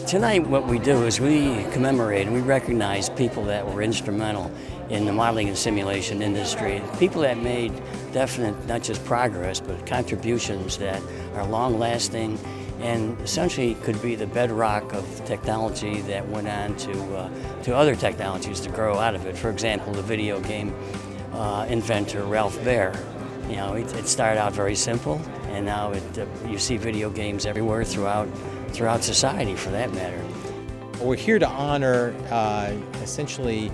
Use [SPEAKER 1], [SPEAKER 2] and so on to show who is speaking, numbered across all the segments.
[SPEAKER 1] Tonight what we do is we commemorate and we recognize people that were instrumental in the modeling and simulation industry, people that made definite, not just progress, but contributions that are long-lasting and essentially could be the bedrock of technology that went on to other technologies to grow out of it. For example, the video game inventor Ralph Baer. You know, it started out very simple, and now you see video games everywhere throughout society, for that matter.
[SPEAKER 2] We're here to honor essentially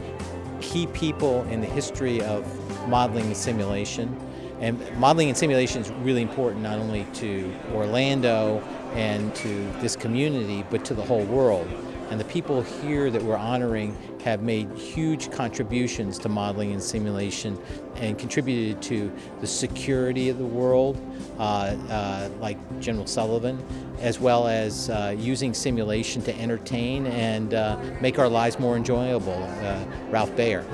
[SPEAKER 2] key people in the history of modeling and simulation. And modeling and simulation is really important not only to Orlando and to this community, but to the whole world. And the people here that we're honoring have made huge contributions to modeling and simulation and contributed to the security of the world, like General Sullivan, as well as using simulation to entertain and make our lives more enjoyable, Ralph Baer.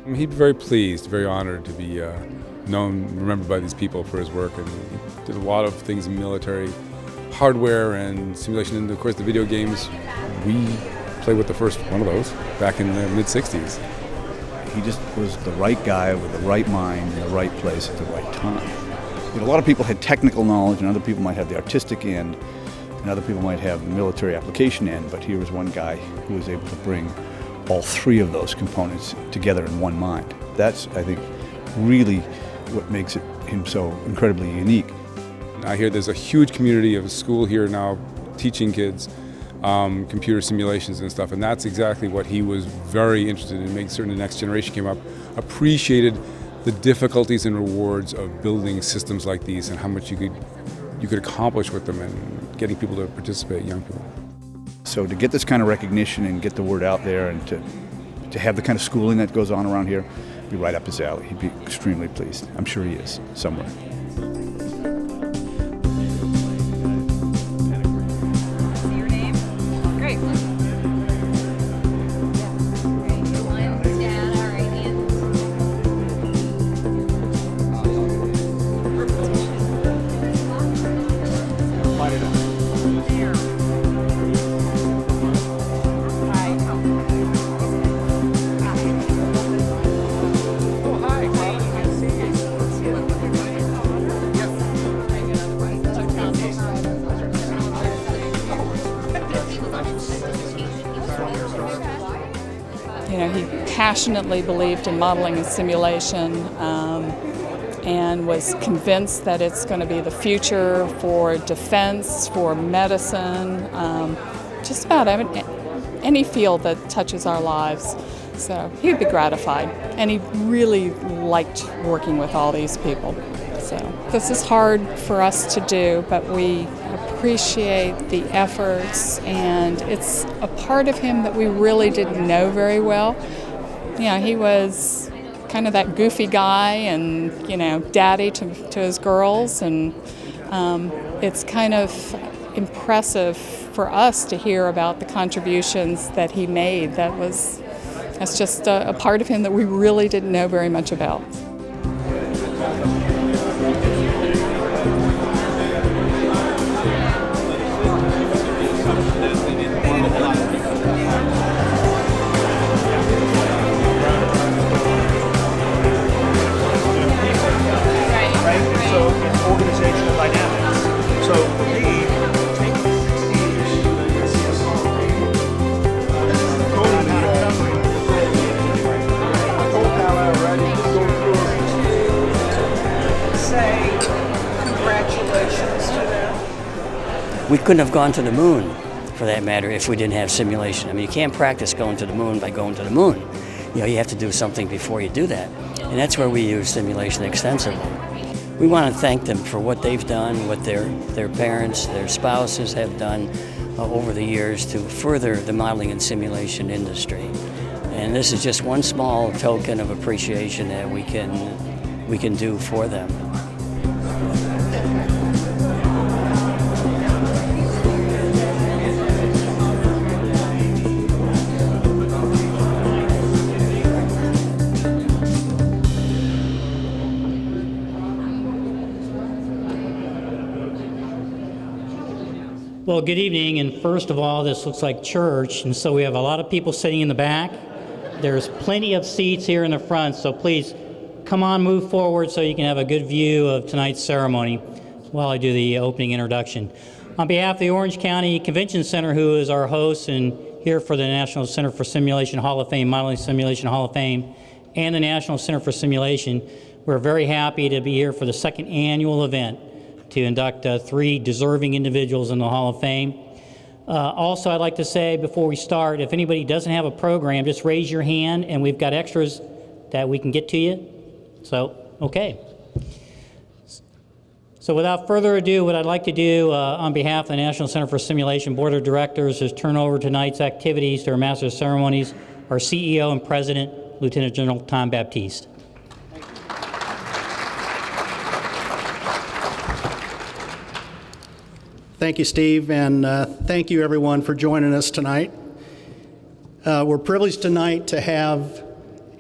[SPEAKER 3] He'd be very pleased, very honored to be remembered by these people for his work, and he did a lot of things in military hardware and simulation, and of course the video games. We played with the first one of those back in the mid-'60s.
[SPEAKER 4] He just was the right guy with the right mind in the right place at the right time. You know, a lot of people had technical knowledge, and other people might have the artistic end, and other people might have the military application end, but here was one guy who was able to bring all three of those components together in one mind. That's, I think, really what makes him so incredibly unique.
[SPEAKER 3] I hear there's a huge community of school here now teaching kids computer simulations and stuff, and that's exactly what he was very interested in, making certain the next generation came up, appreciated the difficulties and rewards of building systems like these and how much you could accomplish with them and getting people to participate, young people.
[SPEAKER 4] So to get this kind of recognition and get the word out there and to have the kind of schooling that goes on around here, be right up his alley. He'd be extremely pleased. I'm sure he is, somewhere.
[SPEAKER 5] You know, he passionately believed in modeling and simulation and was convinced that it's going to be the future for defense, for medicine, just about any field that touches our lives. So he would be gratified, and he really liked working with all these people. So this is hard for us to do, but we appreciate the efforts, and it's a part of him that we really didn't know very well. You know, he was kind of that goofy guy and, you know, daddy to his girls, and it's kind of impressive for us to hear about the contributions that he made. That's just a part of him that we really didn't know very much about.
[SPEAKER 1] We couldn't have gone to the moon for that matter, if we didn't have simulation. I mean, you can't practice going to the moon by going to the moon. You know, you have to do something before you do that. And that's where we use simulation extensively. We want to thank them for what they've done, what their parents, their spouses have done over the years to further the modeling and simulation industry. And this is just one small token of appreciation that we can do for them.
[SPEAKER 6] Well, good evening, and first of all, this looks like church, and so we have a lot of people sitting in the back. There's plenty of seats here in the front, so please come on, move forward so you can have a good view of tonight's ceremony while I do the opening introduction. On behalf of the Orange County Convention Center, who is our host and here for the National Center for Simulation Hall of Fame, Modeling Simulation Hall of Fame, and the National Center for Simulation, we're very happy to be here for the second annual event to induct 3 deserving individuals in the Hall of Fame. Also, I'd like to say before we start, if anybody doesn't have a program, just raise your hand and we've got extras that we can get to you. So, okay. So without further ado, what I'd like to do on behalf of the National Center for Simulation Board of Directors is turn over tonight's activities to our Master of Ceremonies, our CEO and President, Lieutenant General Tom Baptiste.
[SPEAKER 7] Thank you, Steve, and thank you, everyone, for joining us tonight. We're privileged tonight to have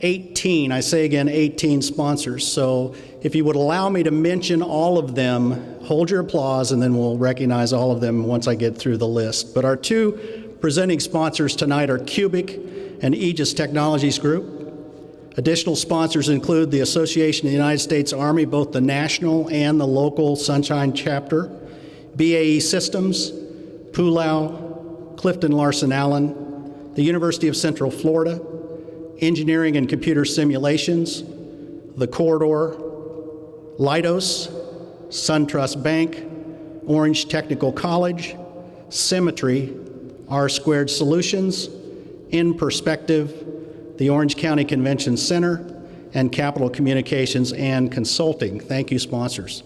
[SPEAKER 7] 18, I say again, 18 sponsors. So if you would allow me to mention all of them, hold your applause, and then we'll recognize all of them once I get through the list. But our 2 presenting sponsors tonight are Cubic and Aegis Technologies Group. Additional sponsors include the Association of the United States Army, both the national and the local Sunshine chapter, BAE Systems, Pulau, Clifton Larson Allen, the University of Central Florida, Engineering and Computer Simulations, The Corridor, Leidos, SunTrust Bank, Orange Technical College, Symmetry, R² Solutions, In Perspective, the Orange County Convention Center, and Capital Communications and Consulting. Thank you, sponsors.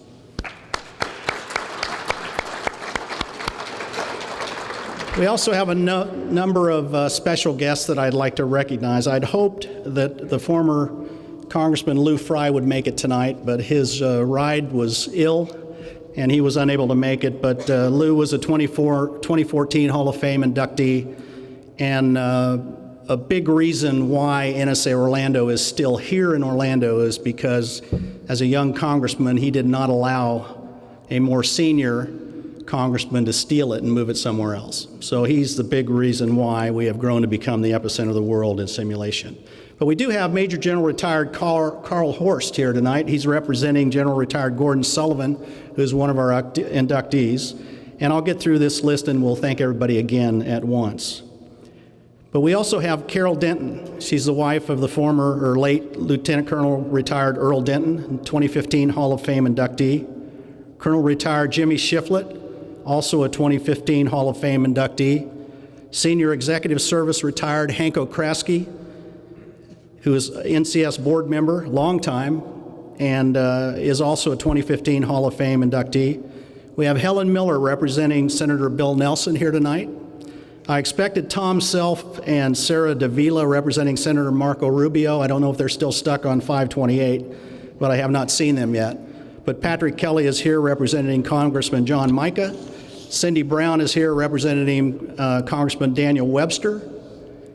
[SPEAKER 7] We also have a number of special guests that I'd like to recognize. I'd hoped that the former Congressman Lou Fry would make it tonight, but his ride was ill and he was unable to make it. But Lou was a 2014 Hall of Fame inductee, and a big reason why NSA Orlando is still here in Orlando is because as a young congressman, he did not allow a more senior congressman to steal it and move it somewhere else. So he's the big reason why we have grown to become the epicenter of the world in simulation. But we do have Major General Retired Carl Horst here tonight. He's representing General Retired Gordon Sullivan, who's one of our inductees. And I'll get through this list and we'll thank everybody again at once. But we also have Carol Denton. She's the wife of the former or late Lieutenant Colonel Retired Earl Denton, 2015 Hall of Fame inductee. Colonel Retired Jimmy Shiflett, also a 2015 Hall of Fame inductee. Senior Executive Service Retired Hank Okraski, who is NCS board member, long time, and is also a 2015 Hall of Fame inductee. We have Helen Miller representing Senator Bill Nelson here tonight. I expected Tom Self and Sarah Davila representing Senator Marco Rubio. I don't know if they're still stuck on 528, but I have not seen them yet. But Patrick Kelly is here representing Congressman John Mica. Cindy Brown is here representing Congressman Daniel Webster.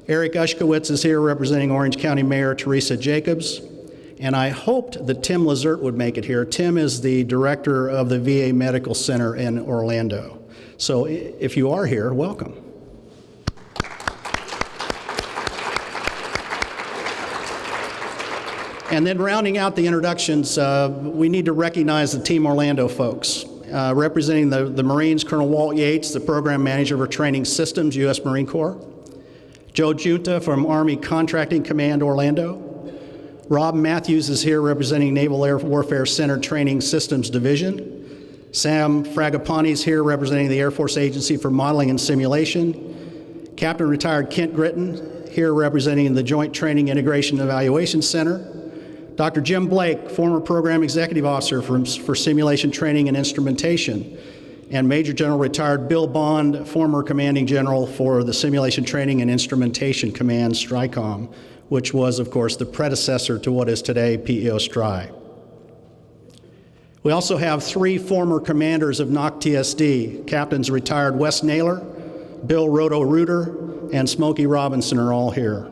[SPEAKER 7] Eric Ushkowitz is here representing Orange County Mayor Teresa Jacobs. And I hoped that Tim Lazert would make it here. Tim is the director of the VA Medical Center in Orlando. So if you are here, welcome. And then rounding out the introductions, we need to recognize the Team Orlando folks. Representing the Marines, Colonel Walt Yates, the Program Manager for Training Systems, U.S. Marine Corps. Joe Junta from Army Contracting Command, Orlando. Rob Matthews is here representing Naval Air Warfare Center Training Systems Division. Sam Fragapani's here representing the Air Force Agency for Modeling and Simulation. Captain Retired Kent Gritton here representing the Joint Training Integration and Evaluation Center. Dr. Jim Blake, former Program Executive Officer for Simulation Training and Instrumentation. And Major General Retired Bill Bond, former Commanding General for the Simulation Training and Instrumentation Command, STRICOM, which was, of course, the predecessor to what is today PEO STRI. We also have 3 former commanders of NOC-TSD. Captains retired Wes Naylor, Bill Roto-Rooter, and Smokey Robinson are all here.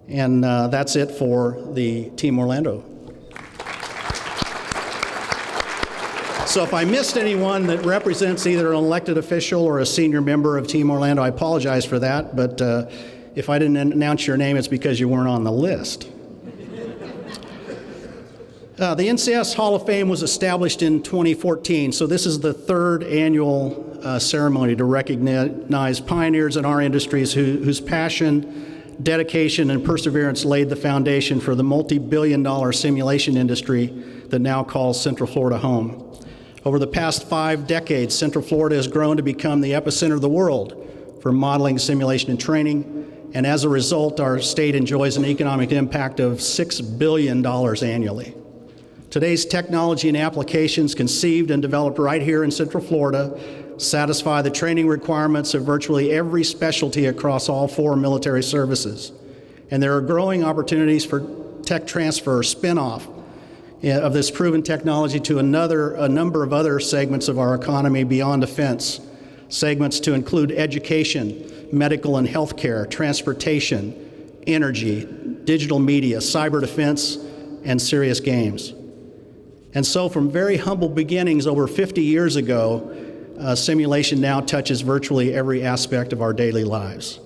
[SPEAKER 7] And that's it for the Team Orlando. So if I missed anyone that represents either an elected official or a senior member of Team Orlando, I apologize for that, but if I didn't announce your name, it's because you weren't on the list. The NCS Hall of Fame was established in 2014, so this is the 3rd annual ceremony to recognize pioneers in our industries whose passion, dedication, and perseverance laid the foundation for the multi-billion-dollar simulation industry that now calls Central Florida home. Over the past 5 decades, Central Florida has grown to become the epicenter of the world for modeling, simulation, and training, and as a result, our state enjoys an economic impact of $6 billion annually. Today's technology and applications conceived and developed right here in Central Florida satisfy the training requirements of virtually every specialty across all 4 military services. And there are growing opportunities for tech transfer, spin-off of this proven technology to a number of other segments of our economy beyond defense, segments to include education, medical and healthcare, transportation, energy, digital media, cyber defense, and serious games. And so from very humble beginnings over 50 years ago, simulation now touches virtually every aspect of our daily lives.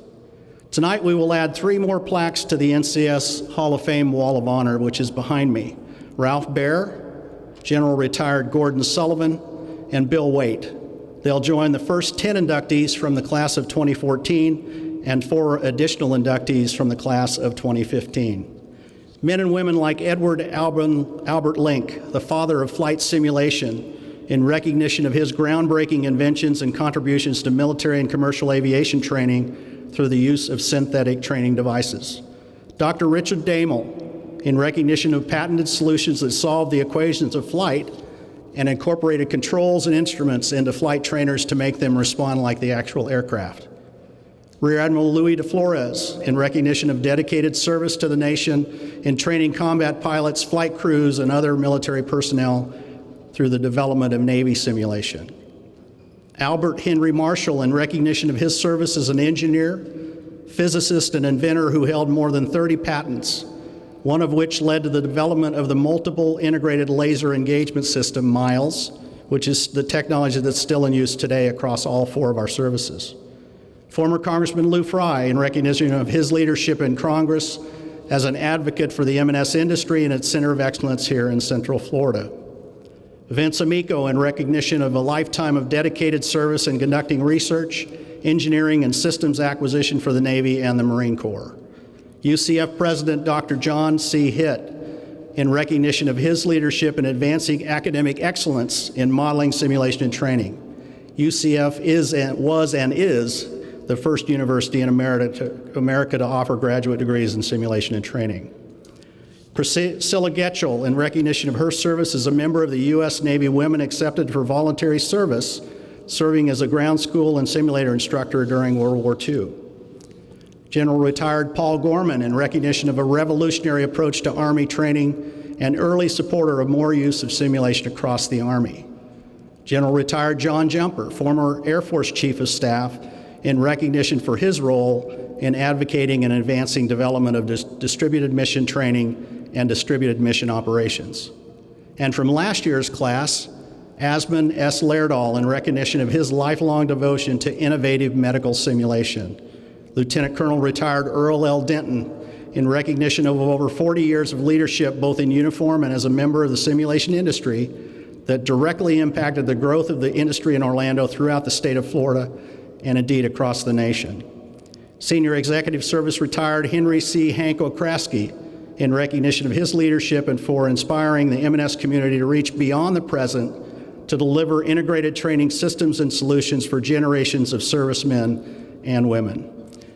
[SPEAKER 7] Tonight we will add 3 more plaques to the NCS Hall of Fame Wall of Honor, which is behind me. Ralph Baer, General Retired Gordon Sullivan, and Bill Waite. They'll join the first 10 inductees from the class of 2014 and 4 additional inductees from the class of 2015. Men and women like Edward Albert Link, the father of flight simulation, in recognition of his groundbreaking inventions and contributions to military and commercial aviation training through the use of synthetic training devices. Dr. Richard Damel, in recognition of patented solutions that solve the equations of flight and incorporated controls and instruments into flight trainers to make them respond like the actual aircraft. Rear Admiral Louis de Flores, in recognition of dedicated service to the nation in training combat pilots, flight crews, and other military personnel through the development of Navy simulation. Albert Henry Marshall, in recognition of his service as an engineer, physicist, and inventor who held more than 30 patents, one of which led to the development of the Multiple Integrated Laser Engagement System, MILES, which is the technology that's still in use today across all 4 of our services. Former Congressman Lou Fry, in recognition of his leadership in Congress as an advocate for the M&S industry and its center of excellence here in Central Florida. Vince Amico, in recognition of a lifetime of dedicated service in conducting research, engineering, and systems acquisition for the Navy and the Marine Corps. UCF President Dr. John C. Hitt, in recognition of his leadership in advancing academic excellence in modeling, simulation, and training. UCF was and is the first university in America to offer graduate degrees in simulation and training. Priscilla Getchell, in recognition of her service as a member of the U.S. Navy Women Accepted for Voluntary Service, serving as a ground school and simulator instructor during World War II. General Retired Paul Gorman, in recognition of a revolutionary approach to Army training and early supporter of more use of simulation across the Army. General Retired John Jumper, former Air Force Chief of Staff, in recognition for his role in advocating and advancing development of distributed mission training and distributed mission operations. And from last year's class, Asmund S. Laerdal, in recognition of his lifelong devotion to innovative medical simulation. Lieutenant Colonel Retired Earl L. Denton, in recognition of over 40 years of leadership both in uniform and as a member of the simulation industry that directly impacted the growth of the industry in Orlando throughout the state of Florida and indeed across the nation. Senior Executive Service Retired Henry C. Hank Okraski, in recognition of his leadership and for inspiring the M&S community to reach beyond the present to deliver integrated training systems and solutions for generations of servicemen and women.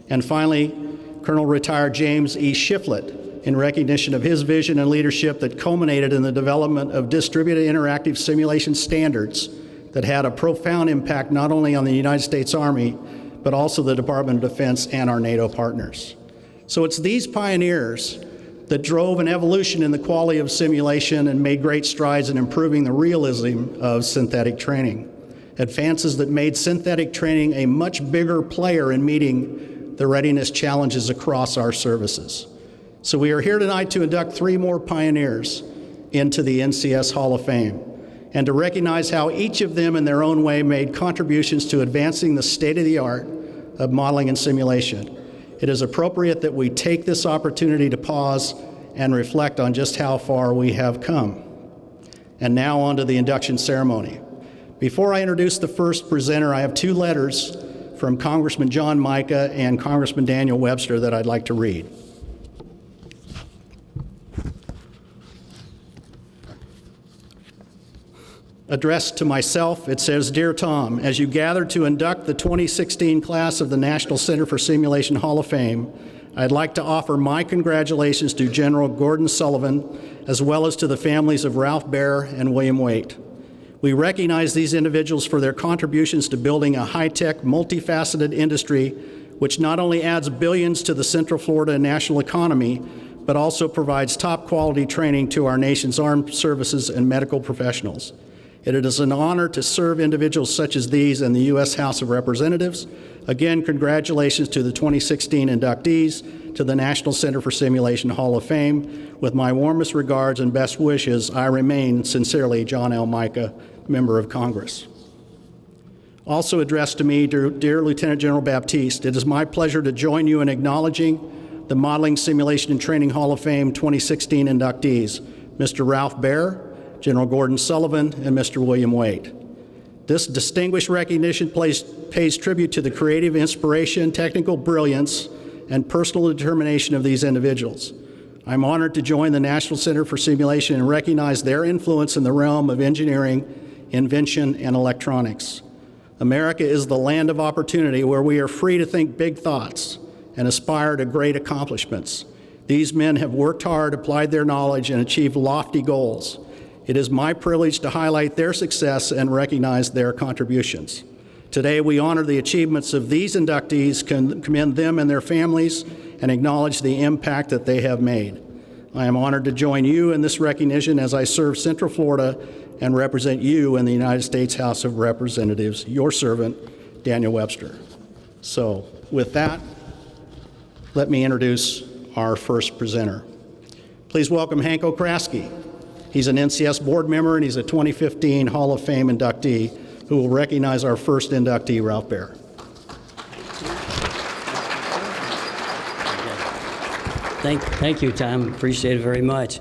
[SPEAKER 7] And finally, Colonel Retired James E. Shiflett, in recognition of his vision and leadership that culminated in the development of distributed interactive simulation standards that had a profound impact not only on the United States Army, but also the Department of Defense and our NATO partners. So it's these pioneers that drove an evolution in the quality of simulation and made great strides in improving the realism of synthetic training. Advances that made synthetic training a much bigger player in meeting the readiness challenges across our services. So we are here tonight to induct 3 more pioneers into the NCS Hall of Fame and to recognize how each of them in their own way made contributions to advancing the state-of-the-art of modeling and simulation. It is appropriate that we take this opportunity to pause and reflect on just how far we have come. And now on to the induction ceremony. Before I introduce the first presenter, I have 2 letters from Congressman John Mica and Congressman Daniel Webster that I'd like to read. Addressed to myself, it says, "Dear Tom, as you gather to induct the 2016 class of the National Center for Simulation Hall of Fame, I'd like to offer my congratulations to General Gordon Sullivan, as well as to the families of Ralph Baer and William Waite. We recognize these individuals for their contributions to building a high-tech, multifaceted industry which not only adds billions to the Central Florida national economy, but also provides top-quality training to our nation's armed services and medical professionals. It is an honor to serve individuals such as these in the U.S. House of Representatives. Again, congratulations to the 2016 inductees to the National Center for Simulation Hall of Fame. With my warmest regards and best wishes, I remain sincerely John L. Mica, Member of Congress." Also addressed to me, dear Lieutenant General Baptiste, it is my pleasure to join you in acknowledging the Modeling, Simulation, and Training Hall of Fame 2016 inductees, Mr. Ralph Baer, General Gordon Sullivan, and Mr. William Waite. This distinguished recognition pays tribute to the creative inspiration, technical brilliance, and personal determination of these individuals. I'm honored to join the National Center for Simulation and recognize their influence in the realm of engineering, invention, and electronics. America is the land of opportunity where we are free to think big thoughts and aspire to great accomplishments. These men have worked hard, applied their knowledge, and achieved lofty goals. It is my privilege to highlight their success and recognize their contributions. Today, we honor the achievements of these inductees, commend them and their families, and acknowledge the impact that they have made. I am honored to join you in this recognition as I serve Central Florida and represent you in the United States House of Representatives. Your servant, Daniel Webster. So, with that, let me introduce our first presenter. Please welcome Hank Okraski. He's an NCS board member, and he's a 2015 Hall of Fame inductee who will recognize our first inductee, Ralph Baer.
[SPEAKER 1] Thank you, Tom. Appreciate it very much.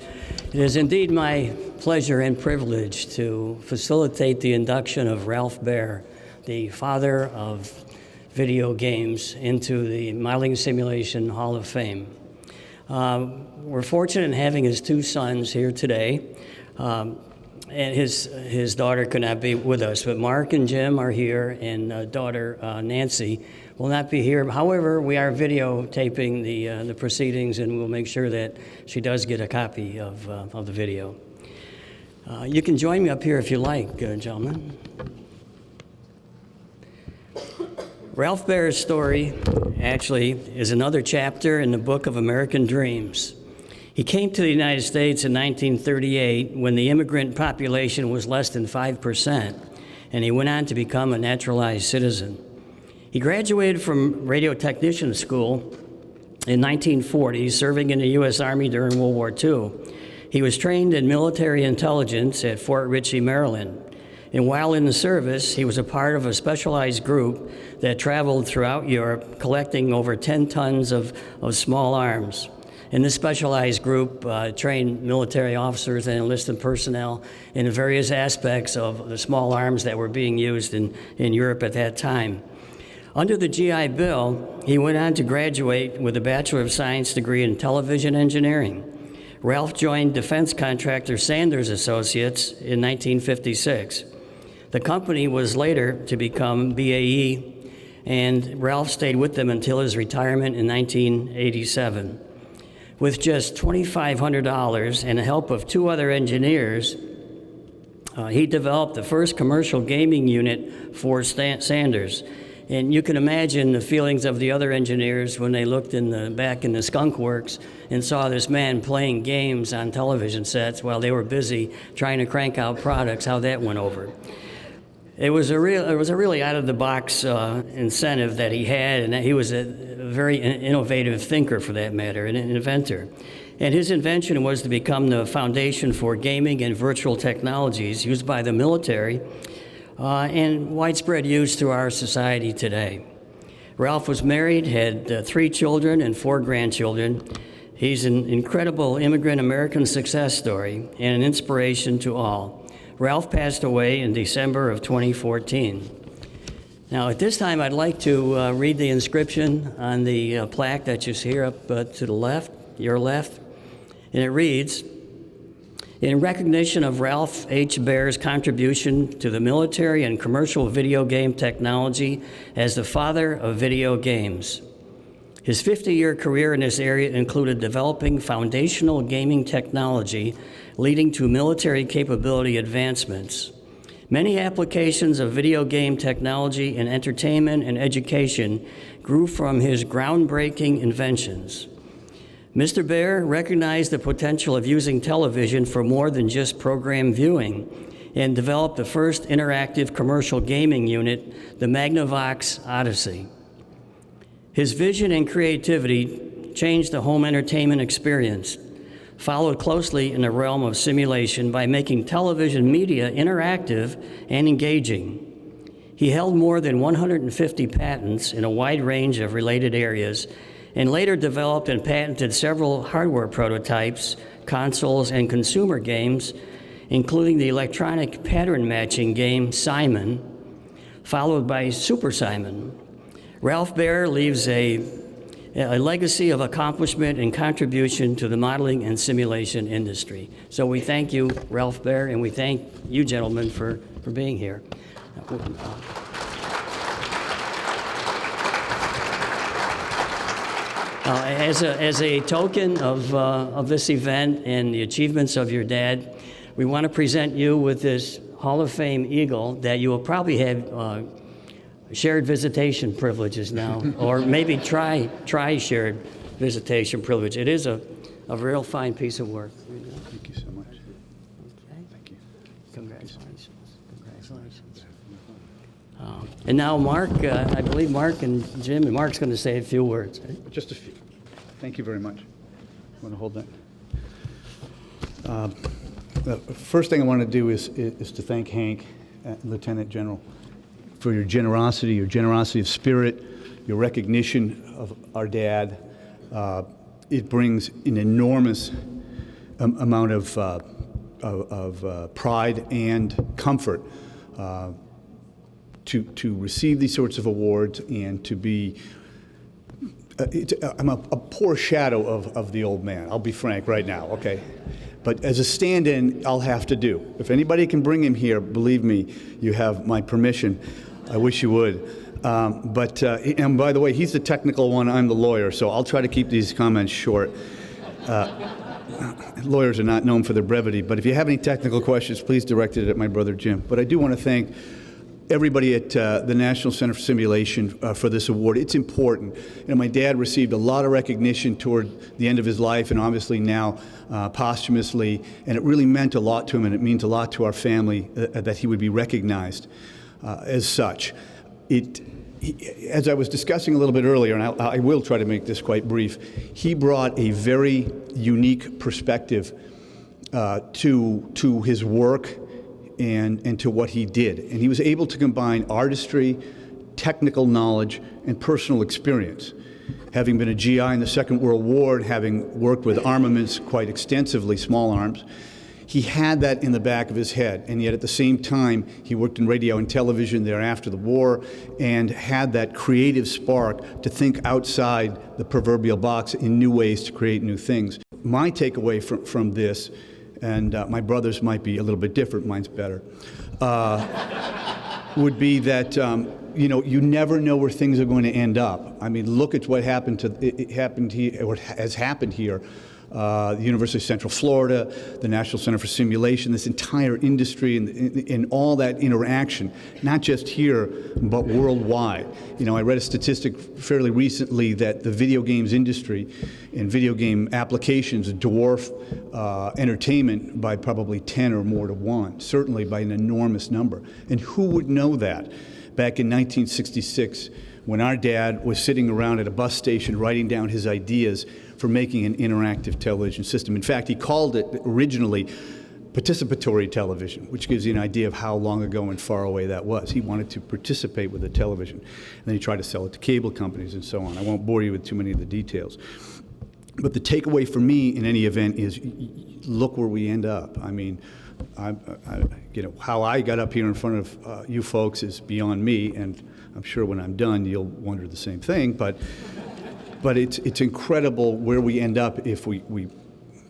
[SPEAKER 1] It is indeed my pleasure and privilege to facilitate the induction of Ralph Baer, the father of video games, into the Modeling Simulation Hall of Fame. We're fortunate in having his 2 sons here today, and his daughter could not be with us, but Mark and Jim are here, and daughter Nancy will not be here. However, we are videotaping the proceedings, and we'll make sure that she does get a copy of the video. You can join me up here if you like, gentlemen. Ralph Baer's story actually is another chapter in the book of American Dreams. He came to the United States in 1938 when the immigrant population was less than 5%, and he went on to become a naturalized citizen. He graduated from radio technician school in 1940, serving in the U.S. Army during World War II. He was trained in military intelligence at Fort Ritchie, Maryland. And while in the service, he was a part of a specialized group that traveled throughout Europe, collecting over 10 tons of small arms. And this specialized group trained military officers and enlisted personnel in the various aspects of the small arms that were being used in Europe at that time. Under the GI Bill, he went on to graduate with a Bachelor of Science degree in television engineering. Ralph joined defense contractor Sanders Associates in 1956. The company was later to become BAE, and Ralph stayed with them until his retirement in 1987. With just $2,500 and the help of 2 other engineers, he developed the first commercial gaming unit for Sanders. And you can imagine the feelings of the other engineers when they looked back in the skunk works and saw this man playing games on television sets while they were busy trying to crank out products, how that went over. It was a really out-of-the-box incentive that he had, and he was a very innovative thinker, for that matter, an inventor. And his invention was to become the foundation for gaming and virtual technologies used by the military and widespread use through our society today. Ralph was married, had 3 children and 4 grandchildren. He's an incredible immigrant American success story and an inspiration to all. Ralph passed away in December of 2014. Now, at this time, I'd like to read the inscription on the plaque that you see here up to the left, your left. And it reads, "In recognition of Ralph H. Baer's contribution to the military and commercial video game technology as the father of video games. His 50-year career in this area included developing foundational gaming technology leading to military capability advancements. Many applications of video game technology in entertainment and education grew from his groundbreaking inventions. Mr. Baer recognized the potential of using television for more than just program viewing and developed the first interactive commercial gaming unit, the Magnavox Odyssey. His vision and creativity changed the home entertainment experience, followed closely in the realm of simulation by making television media interactive and engaging. He held more than 150 patents in a wide range of related areas and later developed and patented several hardware prototypes, consoles, and consumer games, including the electronic pattern matching game Simon, followed by Super Simon. Ralph Baer leaves a legacy of accomplishment and contribution to the modeling and simulation industry. So we thank you, Ralph Baer, and we thank you, gentlemen, for being here. As a token of this event and the achievements of your dad, we want to present you with this Hall of Fame Eagle that you will probably have shared visitation privileges now, or maybe try shared visitation privilege. It is a real fine piece of work.
[SPEAKER 4] Thank you so much.
[SPEAKER 1] Okay.
[SPEAKER 4] Thank you.
[SPEAKER 1] Congratulations. Congratulations. And now Mark, I believe Mark and Jim, and Mark's going to say a few words.
[SPEAKER 4] Just a few. Thank you very much. Want to hold that? The first thing I want to do is to thank Hank, Lieutenant General, for your generosity of spirit, your recognition of our dad. It brings an enormous amount of pride and comfort to receive these sorts of awards and to be. I'm a poor shadow of the old man. I'll be frank right now, okay? But as a stand-in, I'll have to do. If anybody can bring him here, believe me, you have my permission. I wish you would. And by the way, he's the technical one, I'm the lawyer, so I'll try to keep these comments short. Lawyers are not known for their brevity, but if you have any technical questions, please direct it at my brother Jim. But I do want to thank everybody at the National Center for Simulation for this award. It's important. You know, my dad received a lot of recognition toward the end of his life, and obviously now posthumously, and it really meant a lot to him, and it means a lot to our family that he would be recognized as such. As I was discussing a little bit earlier, and I will try to make this quite brief, he brought a very unique perspective to his work and to what he did. And he was able to combine artistry, technical knowledge, and personal experience. Having been a GI in the Second World War and having worked with armaments quite extensively, small arms, he had that in the back of his head. And yet at the same time, he worked in radio and television there after the war and had that creative spark to think outside the proverbial box in new ways to create new things. My takeaway from this, and my brother's might be a little bit different, mine's better, would be that you never know where things are going to end up. I mean, look at what happened here, or has happened here. The University of Central Florida, the National Center for Simulation, this entire industry and all that interaction, not just here, but worldwide. I read a statistic fairly recently that the video games industry and video game applications dwarf entertainment by probably 10 or more to 1, certainly by an enormous number. And who would know that back in 1966 when our dad was sitting around at a bus station writing down his ideas for making an interactive television system. In fact, he called it originally participatory television, which gives you an idea of how long ago and far away that was. He wanted to participate with the television. And then he tried to sell it to cable companies and so on. I won't bore you with too many of the details. But the takeaway for me in any event is look where we end up. I mean, how I got up here in front of you folks is beyond me, and I'm sure when I'm done you'll wonder the same thing. But it's incredible where we end up if we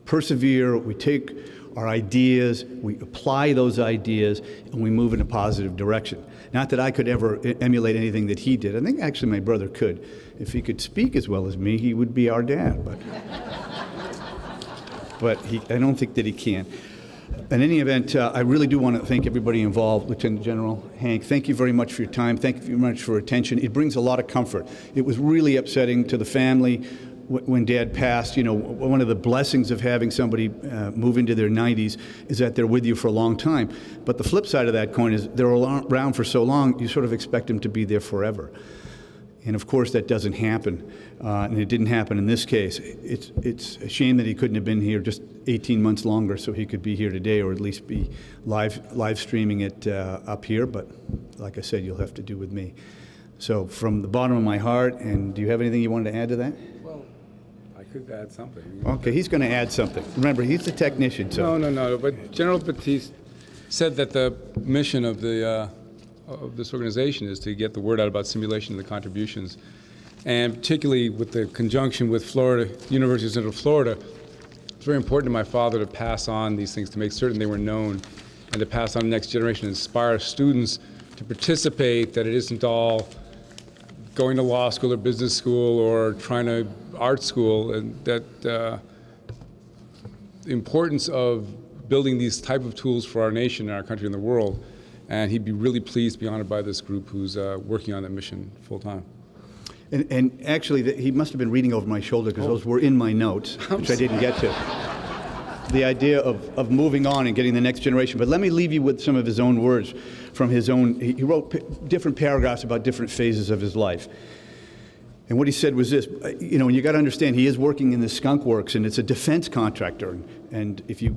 [SPEAKER 4] persevere, we take our ideas, we apply those ideas, and we move in a positive direction. Not that I could ever emulate anything that he did. I think actually my brother could. If he could speak as well as me, he would be our dad. But I don't think that he can. In any event, I really do want to thank everybody involved. Lieutenant General Hank, thank you very much for your time. Thank you very much for your attention. It brings a lot of comfort. It was really upsetting to the family when Dad passed. One of the blessings of having somebody move into their 90s is that they're with you for a long time. But the flip side of that coin is they're around for so long, you sort of expect them to be there forever. And of course, that doesn't happen, and it didn't happen in this case. It's a shame that he couldn't have been here just 18 months longer so he could be here today, or at least be live streaming it up here. But like I said, you'll have to do with me. So from the bottom of my heart, and do you have anything you wanted to add to that?
[SPEAKER 3] Well, I could add something.
[SPEAKER 4] Okay, he's going to add something. Remember, he's the technician. So.
[SPEAKER 3] No. But General Batiste said that the mission of this organization is to get the word out about simulation and the contributions, and particularly with the conjunction with Florida, University of Central Florida. It's very important to my father to pass on these things, to make certain they were known, and to pass on the next generation, inspire students to participate, that it isn't all going to law school or business school or trying to art school, and that the importance of building these type of tools for our nation and our country and the world. And he'd be really pleased to be honored by this group who's working on that mission full time.
[SPEAKER 4] And actually, he must have been reading over my shoulder because those were in my notes, which I didn't get to. The idea of moving on and getting the next generation. But let me leave you with some of his own words from his own. He wrote different paragraphs about different phases of his life. And what he said was this, and you got to understand, he is working in the Skunk Works, and it's a defense contractor. And if you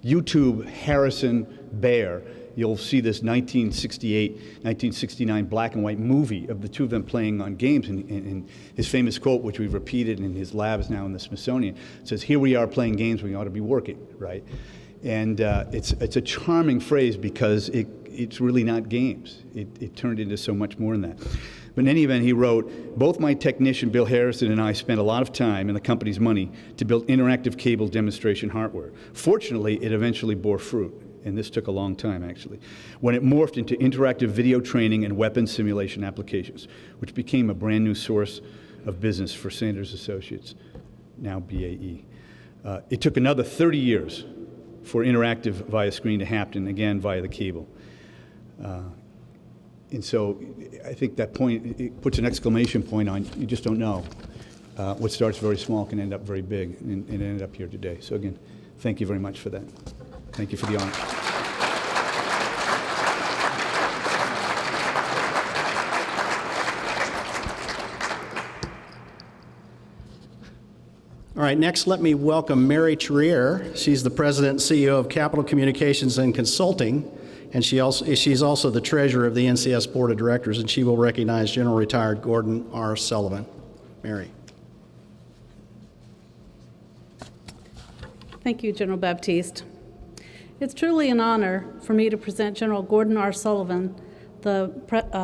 [SPEAKER 4] YouTube Harrison Bear, you'll see this 1968, 1969 black and white movie of the two of them playing on games. And his famous quote, which we've repeated in his labs now in the Smithsonian, says, "Here we are playing games, we ought to be working," right? And it's a charming phrase because it's really not games. It turned into so much more than that. But in any event, he wrote, "Both my technician, Bill Harrison, and I spent a lot of time and the company's money to build interactive cable demonstration hardware. Fortunately, it eventually bore fruit." And this took a long time, actually, when it morphed into interactive video training and weapons simulation applications, which became a brand new source of business for Sanders Associates, now BAE. It took another 30 years for interactive via screen to happen, again, via the cable. And so I think that point, it puts an exclamation point on, you just don't know. What starts very small can end up very big, and it ended up here today. So again, thank you very much for that. Thank you for the honor.
[SPEAKER 7] All right, next let me welcome Mary Trier. She's the President and CEO of Capital Communications and Consulting, and she's also the Treasurer of the NCS Board of Directors, and she will recognize General Retired Gordon R. Sullivan. Mary.
[SPEAKER 8] Thank you, General Baptiste. It's truly an honor for me to present General Gordon R. Sullivan, the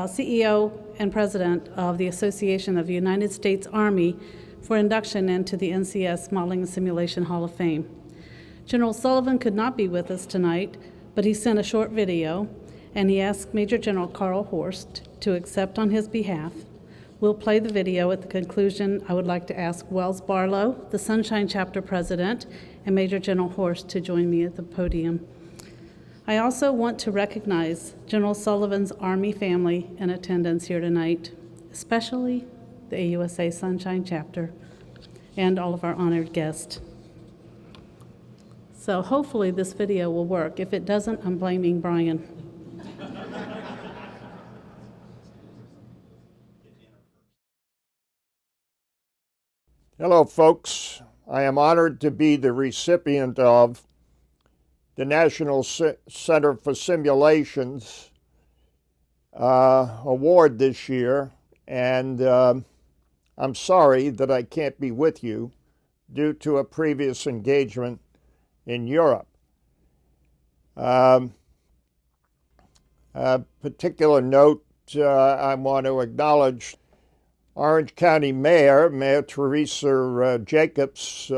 [SPEAKER 8] CEO and President of the Association of the United States Army, for induction into the NCS Modeling and Simulation Hall of Fame. General Sullivan could not be with us tonight, but he sent a short video, and he asked Major General Carl Horst to accept on his behalf. We'll play the video. At the conclusion, I would like to ask Wells Barlow, the Sunshine Chapter President, and Major General Horst to join me at the podium. I also want to recognize General Sullivan's Army family in attendance here tonight, especially the AUSA Sunshine Chapter and all of our honored guests. So hopefully this video will work. If it doesn't, I'm blaming Brian.
[SPEAKER 9] Hello, folks. I am honored to be the recipient of the National Center for Simulations award this year, and I'm sorry that I can't be with you due to a previous engagement in Europe. A particular note, I want to acknowledge Orange County Mayor Teresa Jacobs.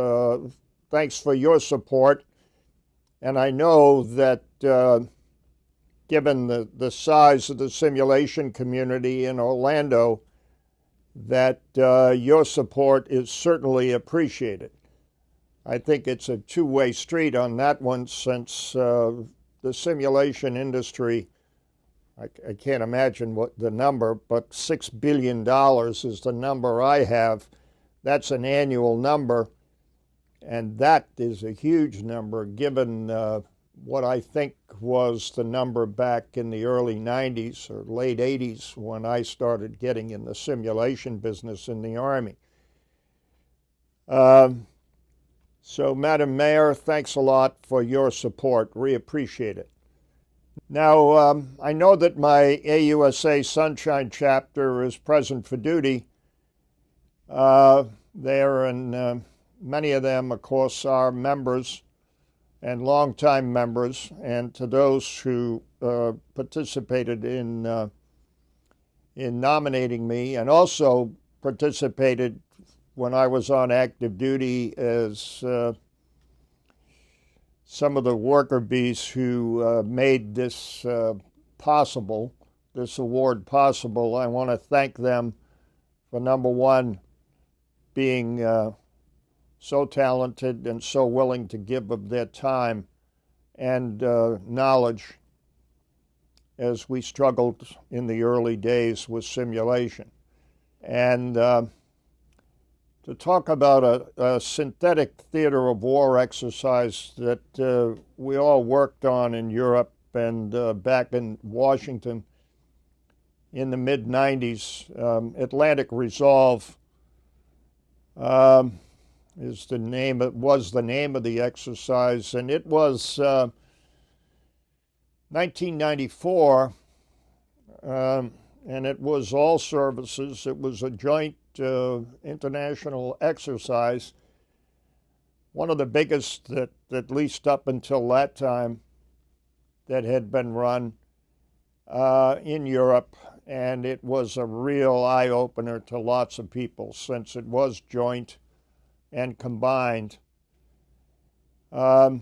[SPEAKER 9] Thanks for your support. And I know that given the size of the simulation community in Orlando, that your support is certainly appreciated. I think it's a two-way street on that one, since the simulation industry, I can't imagine what the number, but $6 billion is the number I have. That's an annual number, and that is a huge number given what I think was the number back in the early 90s or late 80s when I started getting in the simulation business in the Army. So, Madam Mayor, thanks a lot for your support. We appreciate it. Now, I know that my AUSA Sunshine Chapter is present for duty there, and many of them, of course, are members and longtime members, and to those who participated in nominating me and also participated when I was on active duty as some of the worker bees who made this possible, this award possible. I want to thank them for, number one, being so talented and so willing to give of their time and knowledge as we struggled in the early days with simulation. And to talk about a synthetic theater of war exercise that we all worked on in Europe and back in Washington in the mid-90s. Atlantic Resolve was the name of the exercise, and it was 1994, and it was all services. It was a joint international exercise, one of the biggest that, at least up until that time, that had been run in Europe, and it was a real eye-opener to lots of people since it was joint and combined. And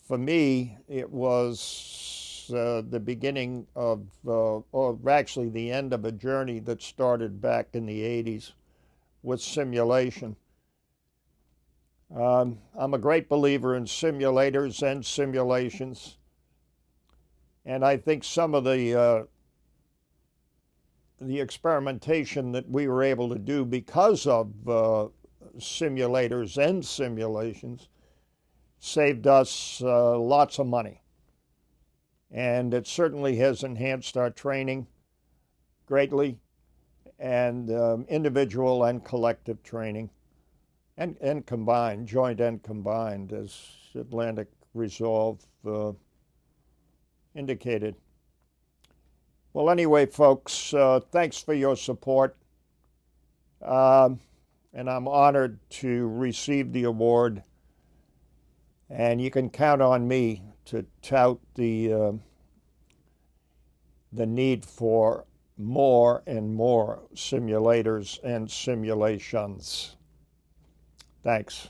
[SPEAKER 9] for me, it was the beginning of, or actually the end of a journey that started back in the 80s with simulation. I'm a great believer in simulators and simulations, and I think some of the experimentation that we were able to do because of simulators and simulations saved us lots of money. And it certainly has enhanced our training greatly, and individual and collective training, and combined, joint and combined, as Atlantic Resolve indicated. Well, anyway, folks, thanks for your support. And I'm honored to receive the award. And you can count on me to tout the need for more and more simulators and simulations. Thanks.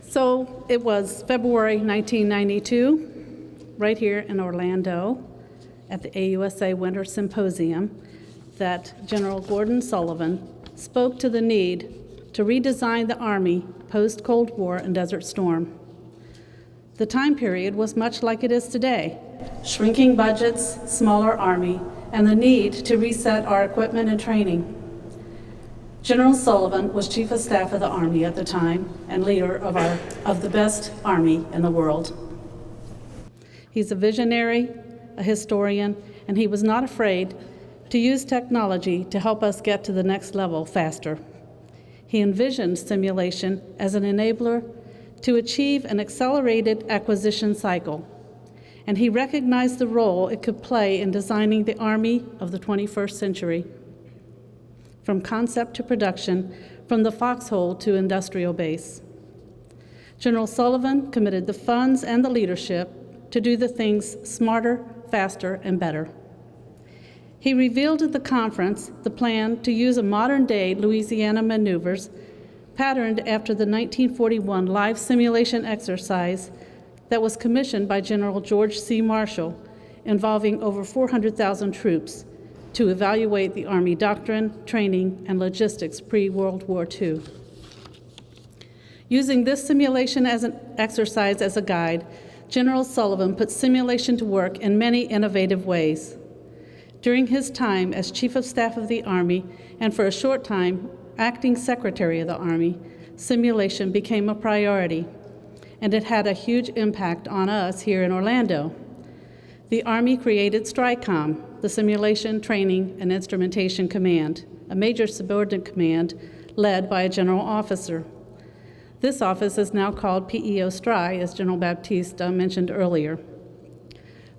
[SPEAKER 8] So it was February 1992, right here in Orlando, at the AUSA Winter Symposium, that General Gordon Sullivan spoke to the need to redesign the Army post-Cold War and Desert Storm. The time period was much like it is today: shrinking budgets, smaller Army, and the need to reset our equipment and training. General Sullivan was Chief of Staff of the Army at the time and leader of the best Army in the world. He's a visionary, a historian, and he was not afraid to use technology to help us get to the next level faster. He envisioned simulation as an enabler to achieve an accelerated acquisition cycle, and he recognized the role it could play in designing the Army of the 21st century. From concept to production, from the foxhole to industrial base. General Sullivan committed the funds and the leadership to do the things smarter, faster, and better. He revealed at the conference the plan to use a modern-day Louisiana maneuvers patterned after the 1941 live simulation exercise that was commissioned by General George C. Marshall, involving over 400,000 troops, to evaluate the Army doctrine, training, and logistics pre-World War II. Using this simulation as an exercise as a guide, General Sullivan put simulation to work in many innovative ways. During his time as Chief of Staff of the Army, and for a short time, Acting Secretary of the Army, simulation became a priority, and it had a huge impact on us here in Orlando. The Army created STRICOM, the Simulation, Training, and Instrumentation Command, a major subordinate command led by a general officer. This office is now called PEO STRI, as General Baptiste mentioned earlier.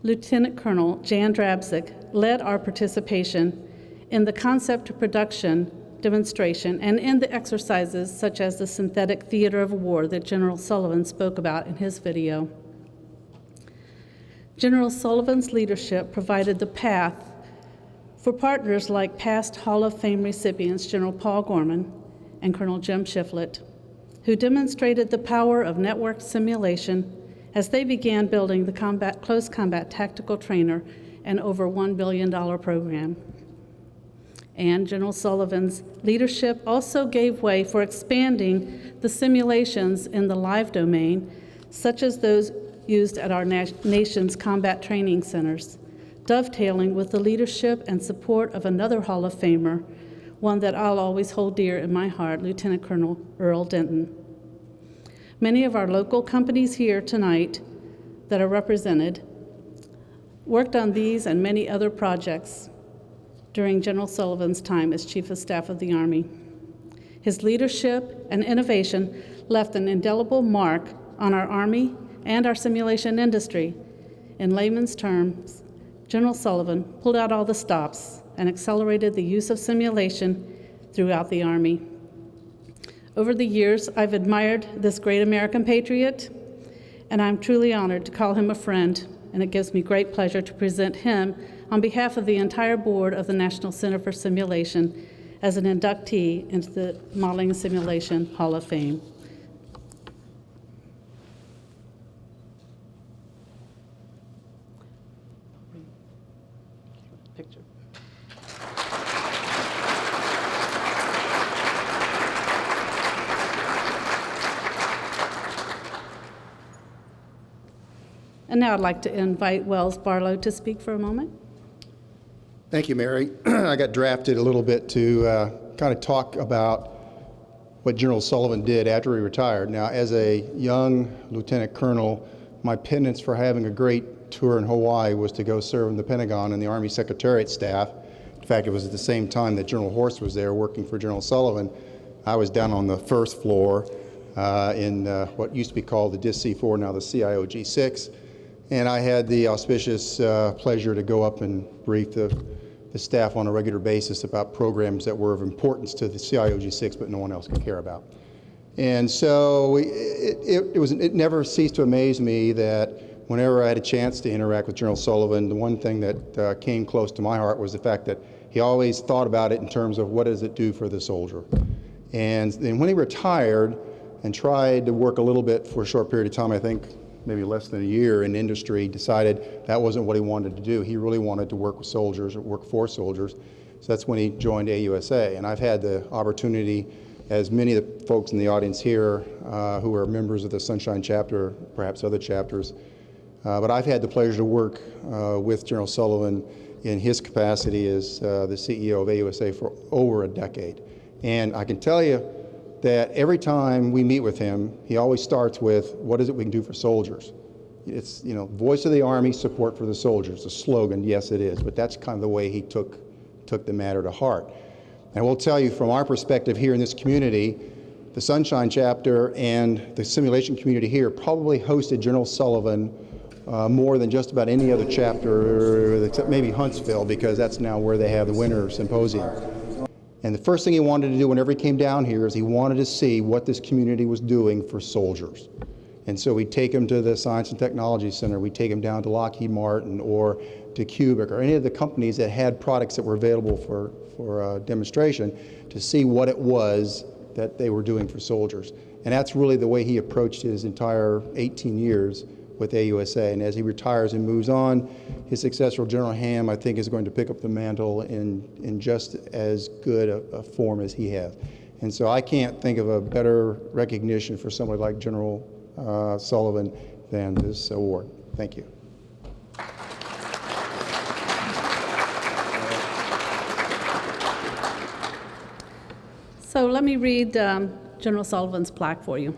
[SPEAKER 8] Lieutenant Colonel Jan Drabzik led our participation in the concept to production demonstration and in the exercises such as the synthetic theater of war that General Sullivan spoke about in his video. General Sullivan's leadership provided the path for partners like past Hall of Fame recipients General Paul Gorman and Colonel Jim Shiflett, who demonstrated the power of network simulation as they began building the close combat tactical trainer, an over $1 billion program. And General Sullivan's leadership also gave way for expanding the simulations in the live domain, such as those used at our nation's combat training centers, dovetailing with the leadership and support of another Hall of Famer, one that I'll always hold dear in my heart, Lieutenant Colonel Earl Denton. Many of our local companies here tonight that are represented worked on these and many other projects during General Sullivan's time as Chief of Staff of the Army. His leadership and innovation left an indelible mark on our Army and our simulation industry. In layman's terms, General Sullivan pulled out all the stops and accelerated the use of simulation throughout the Army. Over the years, I've admired this great American patriot, and I'm truly honored to call him a friend, and it gives me great pleasure to present him on behalf of the entire board of the National Center for Simulation as an inductee into the Modeling and Simulation Hall of Fame. Picture. And now I'd like to invite Wells Barlow to speak for a moment.
[SPEAKER 10] Thank you, Mary. I got drafted a little bit to kind of talk about what General Sullivan did after he retired. Now, as a young lieutenant colonel, my penance for having a great tour in Hawaii was to go serve in the Pentagon and the Army Secretariat staff. In fact, it was at the same time that General Horst was there working for General Sullivan. I was down on the first floor in what used to be called the DIS C4, now the CIO G6. And I had the auspicious pleasure to go up and brief the staff on a regular basis about programs that were of importance to the CIO G6, but no one else could care about. And so it never ceased to amaze me that whenever I had a chance to interact with General Sullivan, the one thing that came close to my heart was the fact that he always thought about it in terms of what does it do for the soldier. And then when he retired and tried to work a little bit for a short period of time, I think maybe less than a year in industry, decided that wasn't what he wanted to do. He really wanted to work with soldiers or work for soldiers. So that's when he joined AUSA. And I've had the opportunity, as many of the folks in the audience here who are members of the Sunshine Chapter, perhaps other chapters, but I've had the pleasure to work with General Sullivan in his capacity as the CEO of AUSA for over a decade. And I can tell you that every time we meet with him, he always starts with, what is it we can do for soldiers? It's, voice of the Army, support for the soldiers, a slogan, yes it is, but that's kind of the way he took the matter to heart. And I will tell you, from our perspective here in this community, the Sunshine Chapter and the simulation community here probably hosted General Sullivan more than just about any other chapter, except maybe Huntsville, because that's now where they have the Winter Symposium. And the first thing he wanted to do whenever he came down here is he wanted to see what this community was doing for soldiers. And so we'd take him to the Science and Technology Center, we'd take him down to Lockheed Martin or to Cubic or any of the companies that had products that were available for demonstration to see what it was that they were doing for soldiers. And that's really the way he approached his entire 18 years with AUSA. And as he retires and moves on, his successor, General Ham, I think is going to pick up the mantle in just as good a form as he has. And so I can't think of a better recognition for somebody like General Sullivan than this award. Thank you.
[SPEAKER 8] So let me read General Sullivan's plaque for you.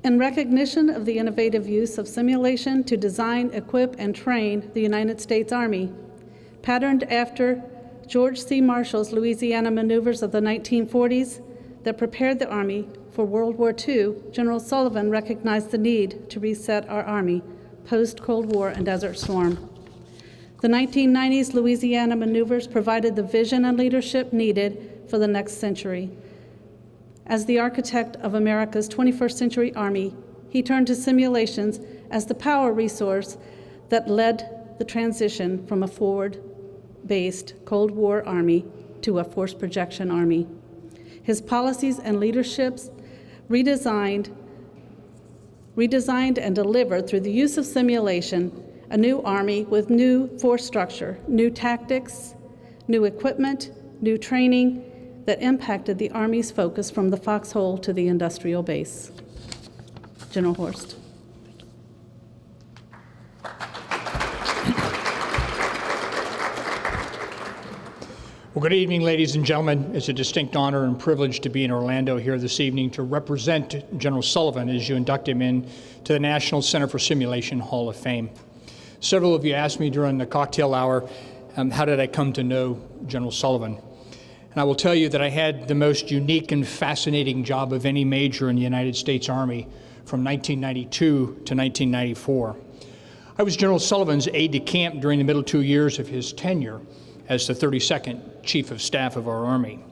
[SPEAKER 8] In recognition of the innovative use of simulation to design, equip, and train the United States Army, patterned after George C. Marshall's Louisiana maneuvers of the 1940s that prepared the Army for World War II, General Sullivan recognized the need to reset our Army post-Cold War and Desert Storm. The 1990s Louisiana maneuvers provided the vision and leadership needed for the next century. As the architect of America's 21st century Army, he turned to simulations as the power resource that led the transition from a forward-based Cold War Army to a force projection Army. His policies and leaderships redesigned and delivered through the use of simulation a new Army with new force structure, new tactics, new equipment, new training, that impacted the Army's focus from the foxhole to the industrial base. General Horst.
[SPEAKER 11] Well, good evening, ladies and gentlemen. It's a distinct honor and privilege to be in Orlando here this evening to represent General Sullivan as you induct him into the National Center for Simulation Hall of Fame. Several of you asked me during the cocktail hour, how did I come to know General Sullivan? And I will tell you that I had the most unique and fascinating job of any major in the United States Army from 1992 to 1994. I was General Sullivan's aide-de-camp during the middle 2 years of his tenure as the 32nd Chief of Staff of our Army.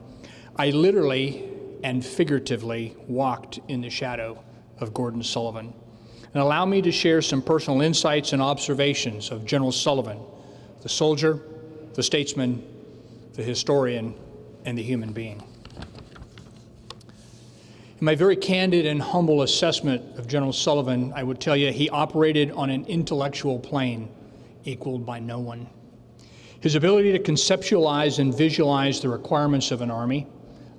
[SPEAKER 11] I literally and figuratively walked in the shadow of Gordon Sullivan. And allow me to share some personal insights and observations of General Sullivan, the soldier, the statesman, the historian, and the human being. In my very candid and humble assessment of General Sullivan, I would tell you he operated on an intellectual plane equaled by no one. His ability to conceptualize and visualize the requirements of an army,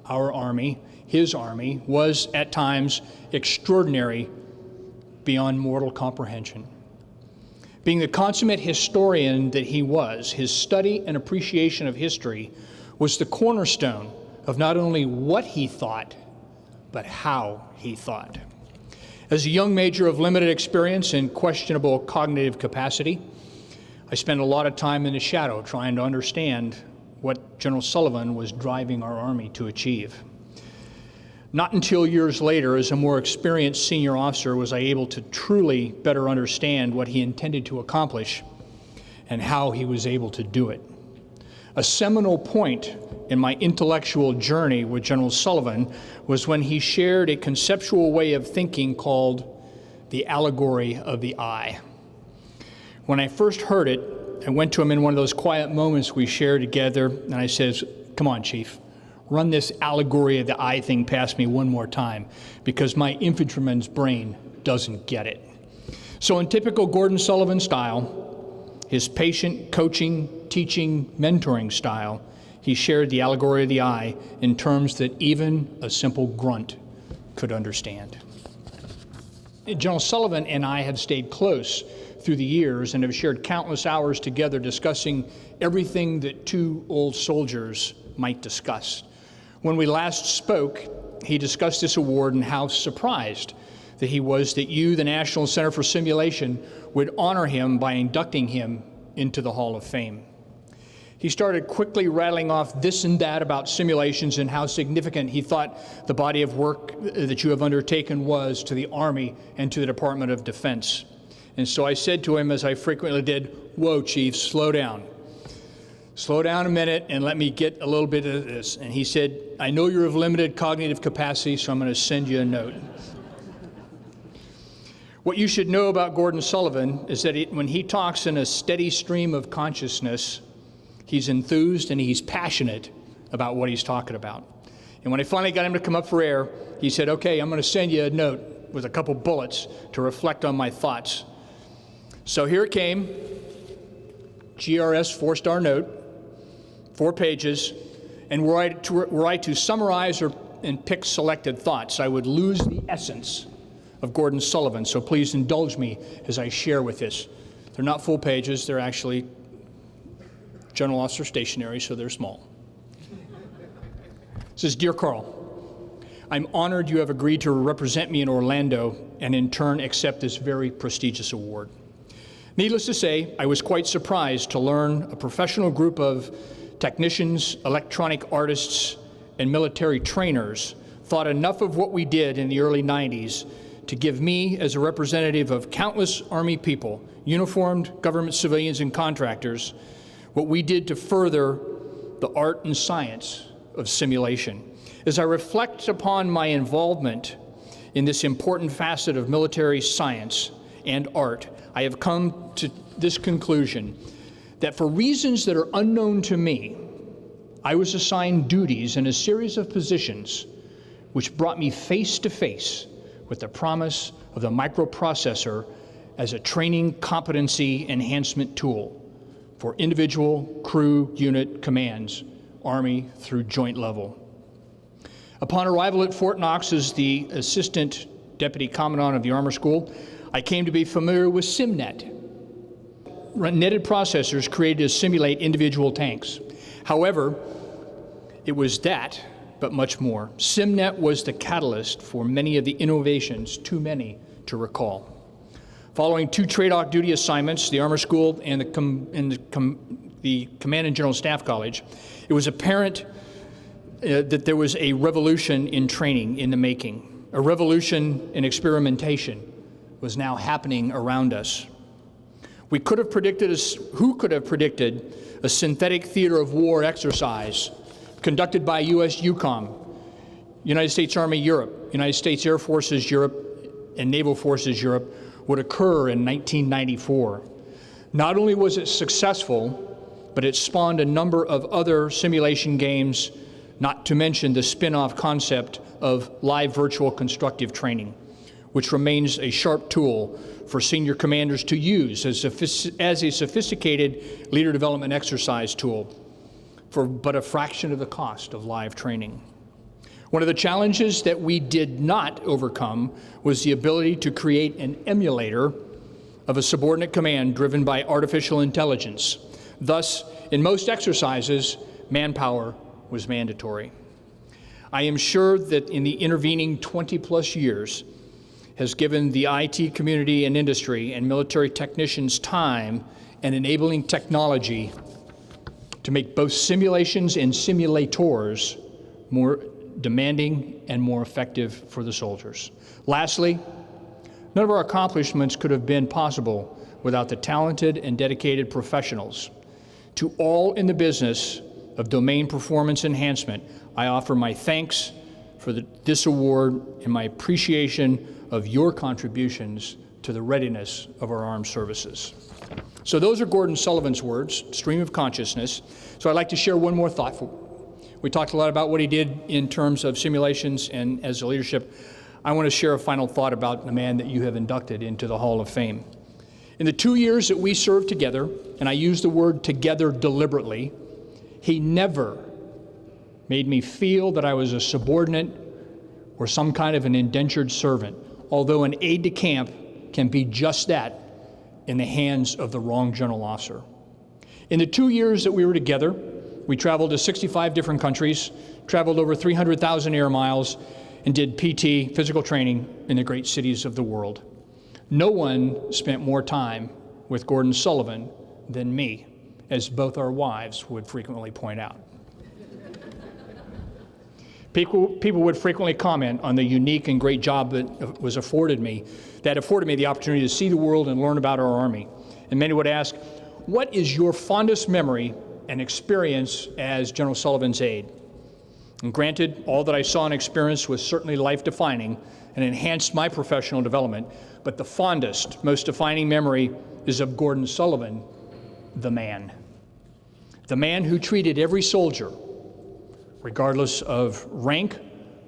[SPEAKER 11] our army, his army, was at times extraordinary beyond mortal comprehension. Being the consummate historian that he was, his study and appreciation of history was the cornerstone of not only what he thought, but how he thought. As a young major of limited experience and questionable cognitive capacity, I spent a lot of time in the shadow trying to understand what General Sullivan was driving our Army to achieve. Not until years later, as a more experienced senior officer, was I able to truly better understand what he intended to accomplish and how he was able to do it. A seminal point in my intellectual journey with General Sullivan was when he shared a conceptual way of thinking called the allegory of the eye. When I first heard it, I went to him in one of those quiet moments we shared together, and I said, "Come on, Chief, run this allegory of the eye thing past me one more time, because my infantryman's brain doesn't get it. So in typical Gordon Sullivan style, his patient, coaching, teaching, mentoring style, he shared the allegory of the eye in terms that even a simple grunt could understand. General Sullivan and I have stayed close through the years and have shared countless hours together discussing everything that two old soldiers might discuss. When we last spoke, he discussed this award and how surprised that he was that you, the National Center for Simulation, would honor him by inducting him into the Hall of Fame. He started quickly rattling off this and that about simulations and how significant he thought the body of work that you have undertaken was to the Army and to the Department of Defense. And so I said to him, as I frequently did, "Whoa, Chief, slow down. Slow down a minute and let me get a little bit of this." And he said, "I know you're of limited cognitive capacity, so I'm going to send you a note." What you should know about Gordon Sullivan is that when he talks in a steady stream of consciousness, he's enthused and he's passionate about what he's talking about. And when I finally got him to come up for air, he said, "Okay, I'm going to send you a note with a couple bullets to reflect on my thoughts." So here it came, GRS 4-star note, 4 pages, and were I to summarize and pick selected thoughts, I would lose the essence of Gordon Sullivan. So please indulge me as I share with this. They're not full pages, they're actually General Officer stationery, so they're small. It says, "Dear Carl, I'm honored you have agreed to represent me in Orlando and in turn accept this very prestigious award. Needless to say, I was quite surprised to learn a professional group of technicians, electronic artists, and military trainers thought enough of what we did in the early 90s to give me, as a representative of countless Army people, uniformed government civilians and contractors, what we did to further the art and science of simulation. As I reflect upon my involvement in this important facet of military science and art, I have come to this conclusion that for reasons that are unknown to me, I was assigned duties in a series of positions which brought me face to face with the promise of the microprocessor as a training competency enhancement tool for individual, crew, unit commands, Army through joint level. Upon arrival at Fort Knox as the Assistant Deputy Commandant of the Armor School, I came to be familiar with SimNet, netted processors created to simulate individual tanks. However, it was that, but much more. SimNet was the catalyst for many of the innovations, too many to recall. Following 2 trade-off duty assignments, the Armor School and the Command and General Staff College, it was apparent that there was a revolution in training in the making. A revolution in experimentation was now happening around us. Who could have predicted a synthetic theater of war exercise conducted by U.S. UCOM, United States Army Europe, United States Air Forces Europe, and Naval Forces Europe would occur in 1994. Not only was it successful, but it spawned a number of other simulation games, not to mention the spin-off concept of live virtual constructive training, which remains a sharp tool for senior commanders to use as a sophisticated leader development exercise tool for but a fraction of the cost of live training. One of the challenges that we did not overcome was the ability to create an emulator of a subordinate command driven by artificial intelligence. Thus, in most exercises, manpower was mandatory. I am sure that in the intervening 20+ years has given the IT community and industry and military technicians time and enabling technology to make both simulations and simulators more demanding and more effective for the soldiers. Lastly, none of our accomplishments could have been possible without the talented and dedicated professionals. To all in the business of domain performance enhancement, I offer my thanks for this award and my appreciation of your contributions to the readiness of our armed services. So those are Gordon Sullivan's words, stream of consciousness. So I'd like to share one more thought We talked a lot about what he did in terms of simulations and as a leadership. I want to share a final thought about the man that you have inducted into the Hall of Fame. In the 2 years that we served together, and I use the word together deliberately, he never made me feel that I was a subordinate or some kind of an indentured servant, although an aide-de-camp can be just that in the hands of the wrong general officer. In the 2 years that we were together, we traveled to 65 different countries, traveled over 300,000 air miles, and did PT, physical training, in the great cities of the world. No one spent more time with Gordon Sullivan than me, as both our wives would frequently point out. People would frequently comment on the unique and great job that afforded me the opportunity to see the world and learn about our Army. And many would ask, what is your fondest memory and experience as General Sullivan's aide? And granted, all that I saw and experienced was certainly life-defining and enhanced my professional development, but the fondest, most defining memory is of Gordon Sullivan, the man. The man who treated every soldier, regardless of rank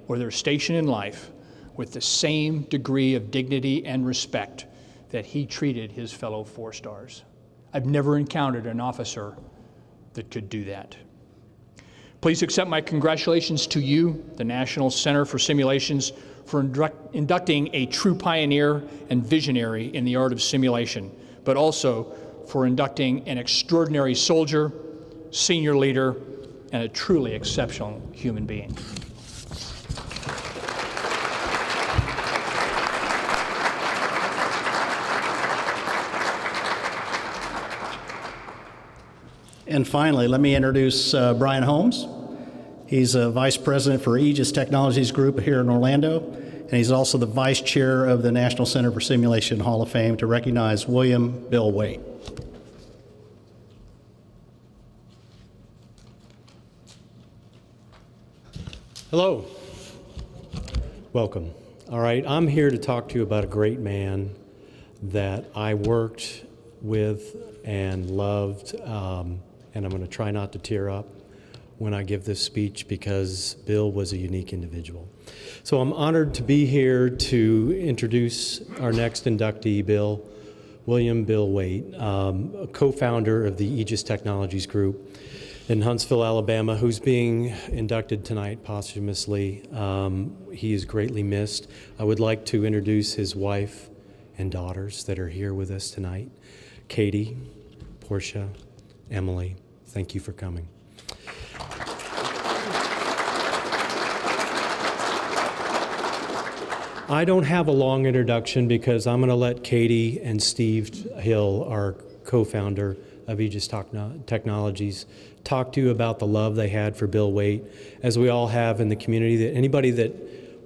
[SPEAKER 11] or their station in life, with the same degree of dignity and respect that he treated his fellow 4-stars. I've never encountered an officer that could do that. Please accept my congratulations to you, the National Center for Simulations, for inducting a true pioneer and visionary in the art of simulation, but also for inducting an extraordinary soldier, senior leader, and a truly exceptional human being.
[SPEAKER 7] And finally, let me introduce Brian Holmes. He's a Vice President for Aegis Technologies Group here in Orlando, and he's also the Vice Chair of the National Center for Simulation Hall of Fame to recognize William Bill Waite.
[SPEAKER 12] Hello. Welcome. All right, I'm here to talk to you about a great man that I worked with and loved, and I'm going to try not to tear up when I give this speech because Bill was a unique individual. So I'm honored to be here to introduce our next inductee, William Bill Waite, a co-founder of the Aegis Technologies Group in Huntsville, Alabama, who's being inducted tonight posthumously. He is greatly missed. I would like to introduce his wife and daughters that are here with us tonight. Katie, Portia, Emily, thank you for coming. I don't have a long introduction because I'm going to let Katie and Steve Hill, our co-founder of Aegis Technologies, talk to you about the love they had for Bill Waite, as we all have in the community. That anybody that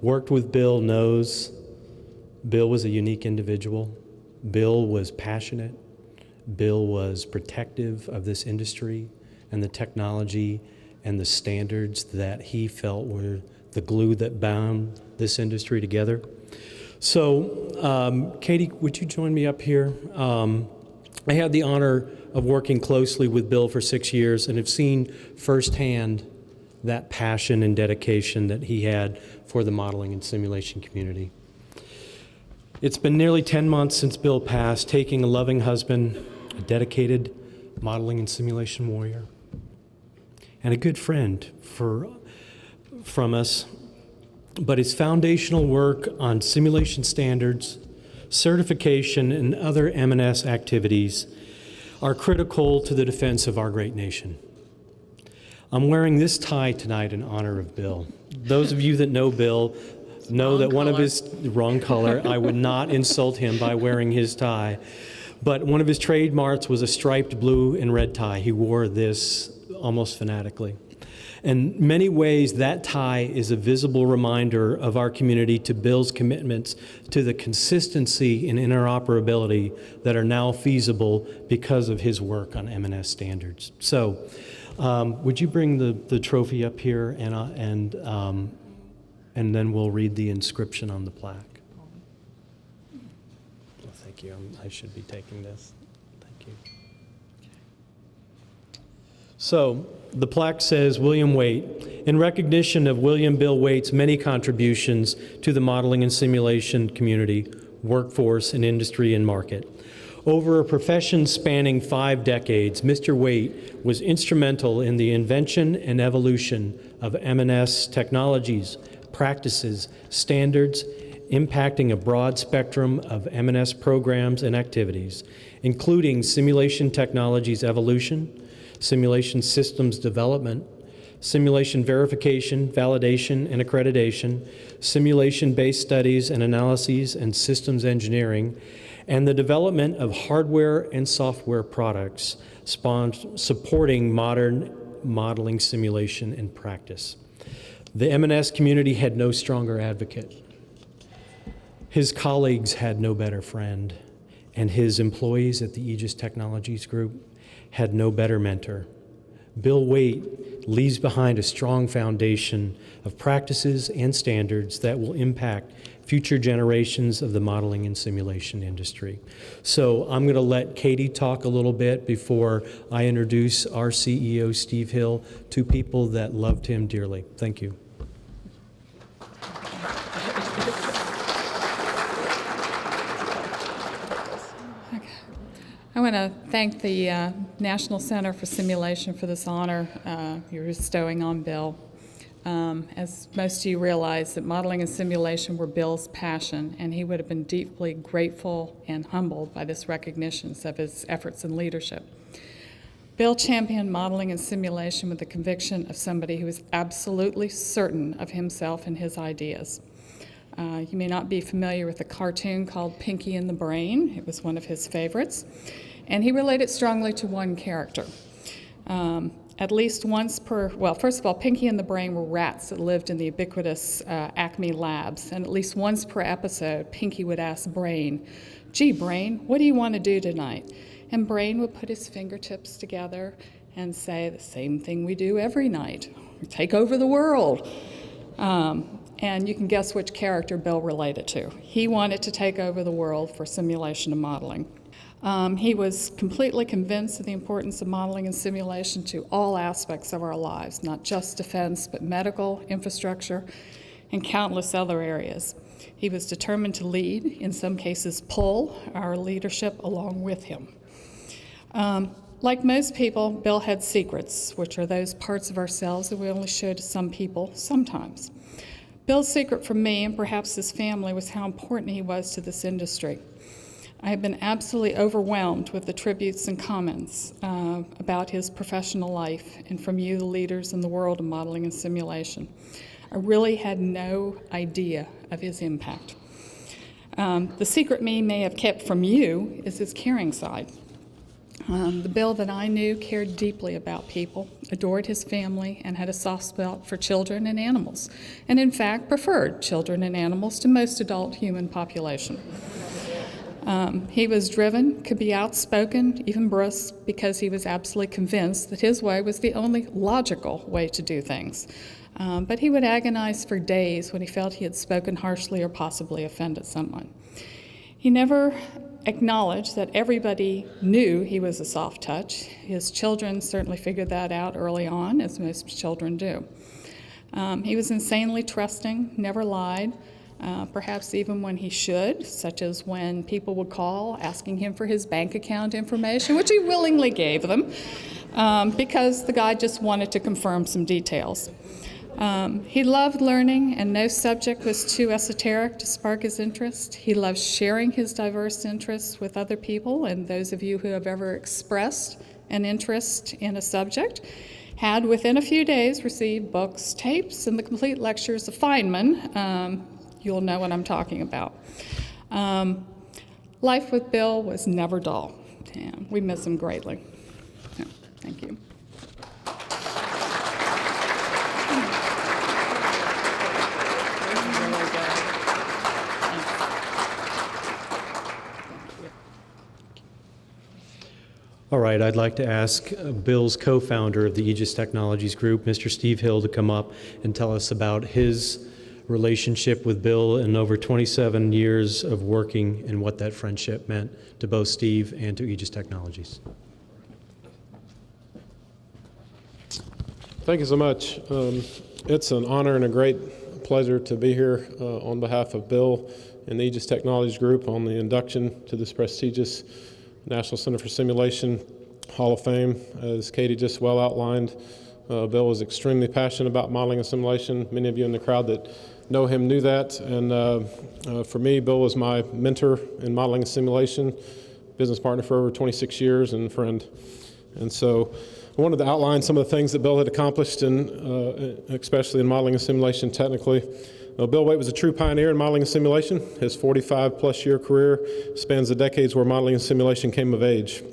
[SPEAKER 12] worked with Bill knows Bill was a unique individual. Bill was passionate. Bill was protective of this industry and the technology and the standards that he felt were the glue that bound this industry together. So, Katie, would you join me up here? I had the honor of working closely with Bill for 6 years and have seen firsthand that passion and dedication that he had for the modeling and simulation community. It's been nearly 10 months since Bill passed, taking a loving husband, a dedicated modeling and simulation warrior, and a good friend from us. But his foundational work on simulation standards, certification, and other M&S activities are critical to the defense of our great nation. I'm wearing this tie tonight in honor of Bill. Those of you that know Bill know that one of his, wrong color, I would not insult him by wearing his tie, but one of his trademarks was a striped blue and red tie. He wore this almost fanatically. In many ways, that tie is a visible reminder of our community to Bill's commitments to the consistency and interoperability that are now feasible because of his work on M&S standards. So, would you bring the trophy up here and then we'll read the inscription on the plaque. Well, thank you. I should be taking this. Thank you. So the plaque says William Waite, in recognition of William Bill Waite's many contributions to the modeling and simulation community, workforce, and industry and market. Over a profession spanning 5 decades, Mr. Waite was instrumental in the invention and evolution of M&S technologies, practices, standards, impacting a broad spectrum of M&S programs and activities, including simulation technologies evolution, simulation systems development, simulation verification, validation, and accreditation, simulation-based studies and analyses and systems engineering, and the development of hardware and software products supporting modern modeling simulation and practice. The M&S community had no stronger advocate. His colleagues had no better friend, and his employees at the Aegis Technologies Group had no better mentor. Bill Waite leaves behind a strong foundation of practices and standards that will impact future generations of the modeling and simulation industry. So I'm going to let Katie talk a little bit before I introduce our CEO, Steve Hill, two people that loved him dearly. Thank you.
[SPEAKER 5] I want to thank the National Center for Simulation for this honor you're bestowing on Bill. As most of you realize, that modeling and simulation were Bill's passion, and he would have been deeply grateful and humbled by this recognition of his efforts and leadership. Bill championed modeling and simulation with the conviction of somebody who was absolutely certain of himself and his ideas. You may not be familiar with a cartoon called Pinky and the Brain. It was one of his favorites. And he related strongly to one character. At least once per, well, first of all, Pinky and the Brain were rats that lived in the ubiquitous Acme labs. And at least once per episode, Pinky would ask Brain, "Gee, Brain, what do you want to do tonight?" And Brain would put his fingertips together and say the same thing we do every night: take over the world. And you can guess which character Bill related to. He wanted to take over the world for simulation and modeling. He was completely convinced of the importance of modeling and simulation to all aspects of our lives, not just defense, but medical, infrastructure, and countless other areas. He was determined to lead, in some cases pull, our leadership along with him. Like most people, Bill had secrets, which are those parts of ourselves that we only show to some people sometimes. Bill's secret from me, and perhaps his family, was how important he was to this industry. I have been absolutely overwhelmed with the tributes and comments about his professional life, and from you, the leaders in the world of modeling and simulation. I really had no idea of his impact. The secret me may have kept from you is his caring side. The Bill that I knew cared deeply about people, adored his family, and had a soft spot for children and animals, and in fact preferred children and animals to most adult human population. He was driven, could be outspoken, even brusque, because he was absolutely convinced that his way was the only logical way to do things. But he would agonize for days when he felt he had spoken harshly or possibly offended someone. He never acknowledged that everybody knew he was a soft touch. His children certainly figured that out early on, as most children do. He was insanely trusting, never lied, perhaps even when he should, such as when people would call asking him for his bank account information, which he willingly gave them, because the guy just wanted to confirm some details. He loved learning, and no subject was too esoteric to spark his interest. He loved sharing his diverse interests with other people, and those of you who have ever expressed an interest in a subject had within a few days received books, tapes, and the complete lectures of Feynman. You'll know what I'm talking about. Life with Bill was never dull, and we miss him greatly. Yeah, thank you.
[SPEAKER 12] All right, I'd like to ask Bill's co-founder of the Aegis Technologies Group, Mr. Steve Hill, to come up and tell us about his relationship with Bill and over 27 years of working and what that friendship meant to both Steve and to Aegis Technologies.
[SPEAKER 13] Thank you so much. It's an honor and a great pleasure to be here on behalf of Bill and the Aegis Technologies Group on the induction to this prestigious National Center for Simulation Hall of Fame. As Katie just well outlined, Bill was extremely passionate about modeling and simulation. Many of you in the crowd that know him knew that, and for me, Bill was my mentor in modeling and simulation, business partner for over 26 years, and friend. And so I wanted to outline some of the things that Bill had accomplished, especially in modeling and simulation technically. Bill Waite was a true pioneer in modeling and simulation. His 45-plus year career spans the decades where modeling and simulation came of age.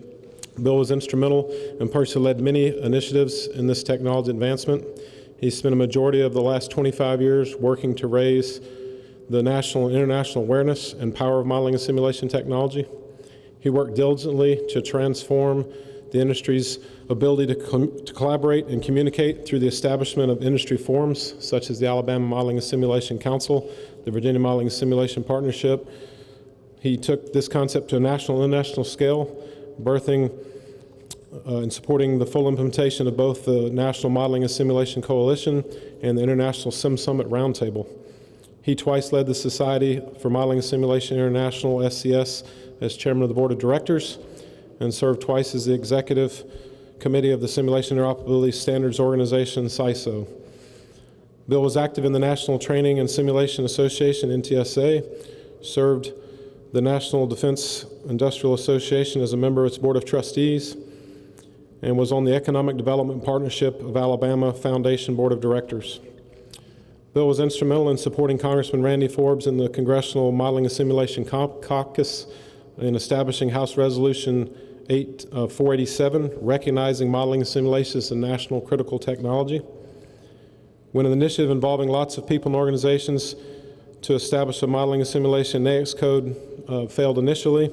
[SPEAKER 13] Bill was instrumental and personally led many initiatives in this technology advancement. He spent a majority of the last 25 years working to raise the national and international awareness and power of modeling and simulation technology. He worked diligently to transform the industry's ability to collaborate and communicate through the establishment of industry forums such as the Alabama Modeling and Simulation Council, the Virginia Modeling and Simulation Partnership. He took this concept to a national and international scale, birthing and supporting the full implementation of both the National Modeling and Simulation Coalition and the International Sim Summit Roundtable. He twice led the Society for Modeling and Simulation International, SCS, as chairman of the board of directors, and served twice as the executive committee of the Simulation Interoperability Standards Organization, CISO. Bill was active in the National Training and Simulation Association, NTSA, served the National Defense Industrial Association as a member of its Board of Trustees, and was on the Economic Development Partnership of Alabama Foundation Board of Directors. Bill was instrumental in supporting Congressman Randy Forbes in the Congressional Modeling and Simulation Caucus in establishing House Resolution 487, recognizing modeling and simulation as a national critical technology. When an initiative involving lots of people and organizations to establish a modeling and simulation NAICS code failed initially,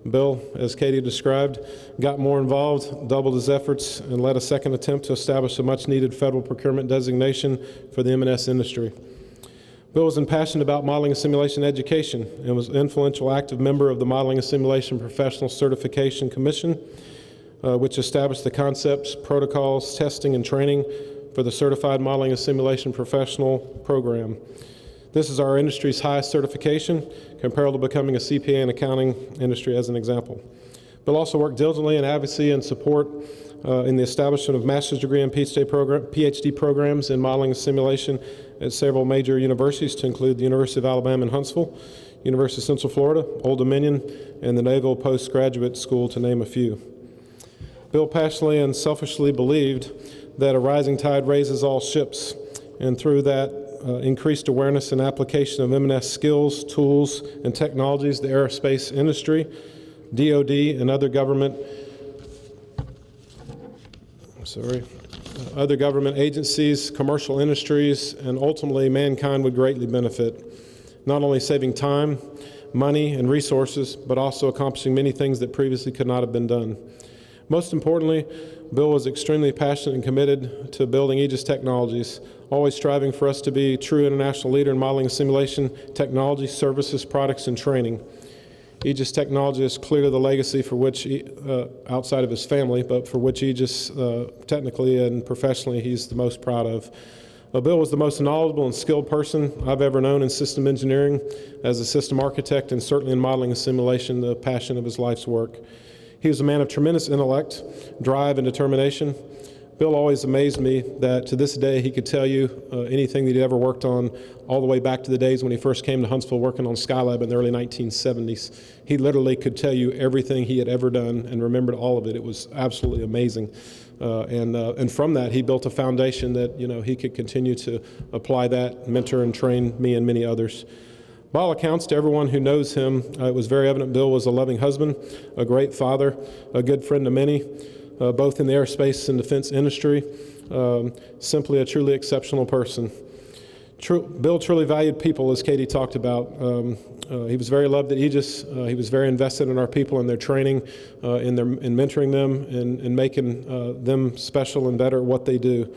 [SPEAKER 13] Bill, as Katie described, got more involved, doubled his efforts, and led a second attempt to establish a much-needed federal procurement designation for the M&S industry. Bill was impassioned about modeling and simulation education and was an influential active member of the Modeling and Simulation Professional Certification Commission, which established the concepts, protocols, testing, and training for the Certified Modeling and Simulation Professional Program. This is our industry's highest certification, comparable to becoming a CPA in accounting industry as an example. Bill also worked diligently in advocacy and support in the establishment of master's degree and PhD programs in modeling and simulation at several major universities, to include the University of Alabama in Huntsville, University of Central Florida, Old Dominion, and the Naval Postgraduate School, to name a few. Bill passionately and selfishly believed that a rising tide raises all ships, and through that increased awareness and application of M&S skills, tools, and technologies, the aerospace industry, DoD, and other government agencies, commercial industries, and ultimately mankind would greatly benefit, not only saving time, money, and resources, but also accomplishing many things that previously could not have been done. Most importantly, Bill was extremely passionate and committed to building Aegis Technologies, always striving for us to be a true international leader in modeling and simulation technology, services, products, and training. Aegis Technology is clearly the legacy for which, outside of his family, but for which Aegis technically and professionally he's the most proud of. Bill was the most knowledgeable and skilled person I've ever known in system engineering, as a system architect, and certainly in modeling and simulation, the passion of his life's work. He was a man of tremendous intellect, drive, and determination. Bill always amazed me that to this day he could tell you anything that he'd ever worked on, all the way back to the days when he first came to Huntsville working on Skylab in the early 1970s. He literally could tell you everything he had ever done and remembered all of it. It was absolutely amazing. And from that, he built a foundation that he could continue to apply that, mentor and train me and many others. By all accounts, to everyone who knows him, it was very evident Bill was a loving husband, a great father, a good friend to many, both in the aerospace and defense industry, simply a truly exceptional person. Bill truly valued people, as Katie talked about. He was very loved at Aegis. He was very invested in our people and their training, in mentoring them and making them special and better at what they do.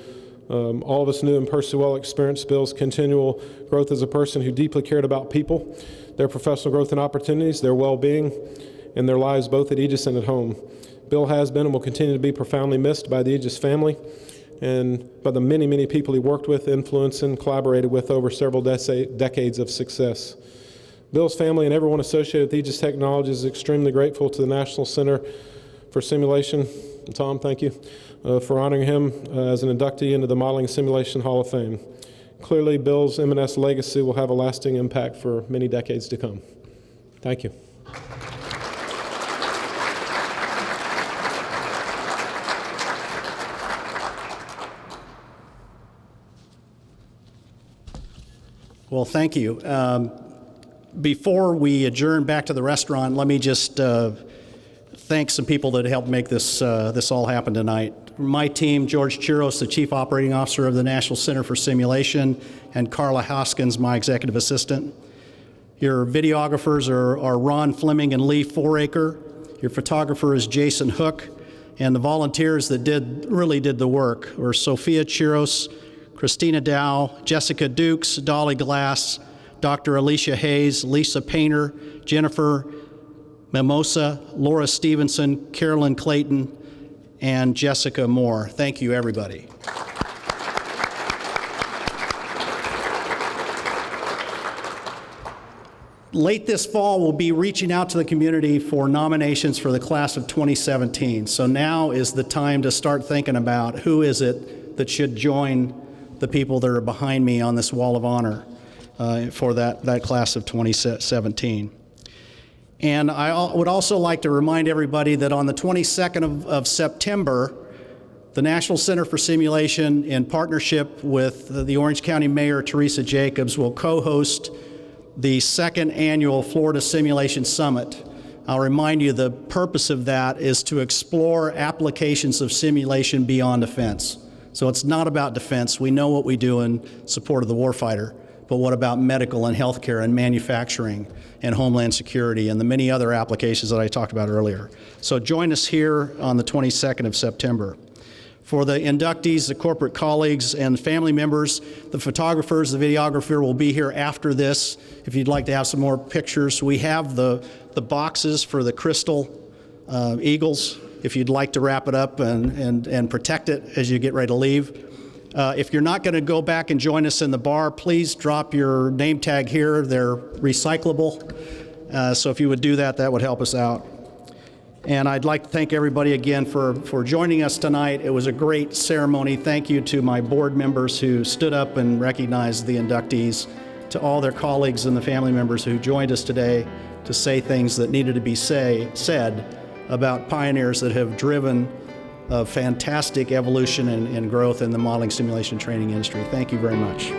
[SPEAKER 13] All of us knew and personally well experienced Bill's continual growth as a person who deeply cared about people, their professional growth and opportunities, their well-being, and their lives both at Aegis and at home. Bill has been and will continue to be profoundly missed by the Aegis family, and by the many, many people he worked with, influenced, and collaborated with over several decades of success. Bill's family and everyone associated with Aegis Technologies is extremely grateful to the National Center for Simulation. And Tom, thank you for honoring him as an inductee into the Modeling and Simulation Hall of Fame. Clearly, Bill's M&S legacy will have a lasting impact for many decades to come. Thank you.
[SPEAKER 7] Well, thank you. Before we adjourn back to the restaurant, let me just thank some people that helped make this all happen tonight. My team, George Chiros, the Chief Operating Officer of the National Center for Simulation, and Carla Hoskins, my Executive Assistant. Your videographers are Ron Fleming and Lee Foraker. Your photographer is Jason Hook. And the volunteers that really did the work were Sophia Chiros, Christina Dow, Jessica Dukes, Dolly Glass, Dr. Alicia Hayes, Lisa Painter, Jennifer Mimosa, Laura Stevenson, Carolyn Clayton, and Jessica Moore. Thank you, everybody. Late this fall, we'll be reaching out to the community for nominations for the class of 2017. So now is the time to start thinking about who is it that should join the people that are behind me on this wall of honor for that class of 2017. And I would also like to remind everybody that on the 22nd of September, the National Center for Simulation, in partnership with the Orange County Mayor, Teresa Jacobs, will co-host the second annual Florida Simulation Summit. I'll remind you the purpose of that is to explore applications of simulation beyond defense. So it's not about defense. We know what we do in support of the warfighter, but what about medical and healthcare and manufacturing and homeland security and the many other applications that I talked about earlier. So join us here on the 22nd of September. For the inductees, the corporate colleagues, and family members, the photographers, the videographer will be here after this. If you'd like to have some more pictures, we have the boxes for the crystal eagles, if you'd like to wrap it up and protect it as you get ready to leave. If you're not going to go back and join us in the bar, please drop your name tag here. They're recyclable. So if you would do that, that would help us out. And I'd like to thank everybody again for joining us tonight. It was a great ceremony. Thank you to my board members who stood up and recognized the inductees, to all their colleagues and the family members who joined us today to say things that needed to be said about pioneers that have driven a fantastic evolution and growth in the modeling simulation training industry. Thank you very much.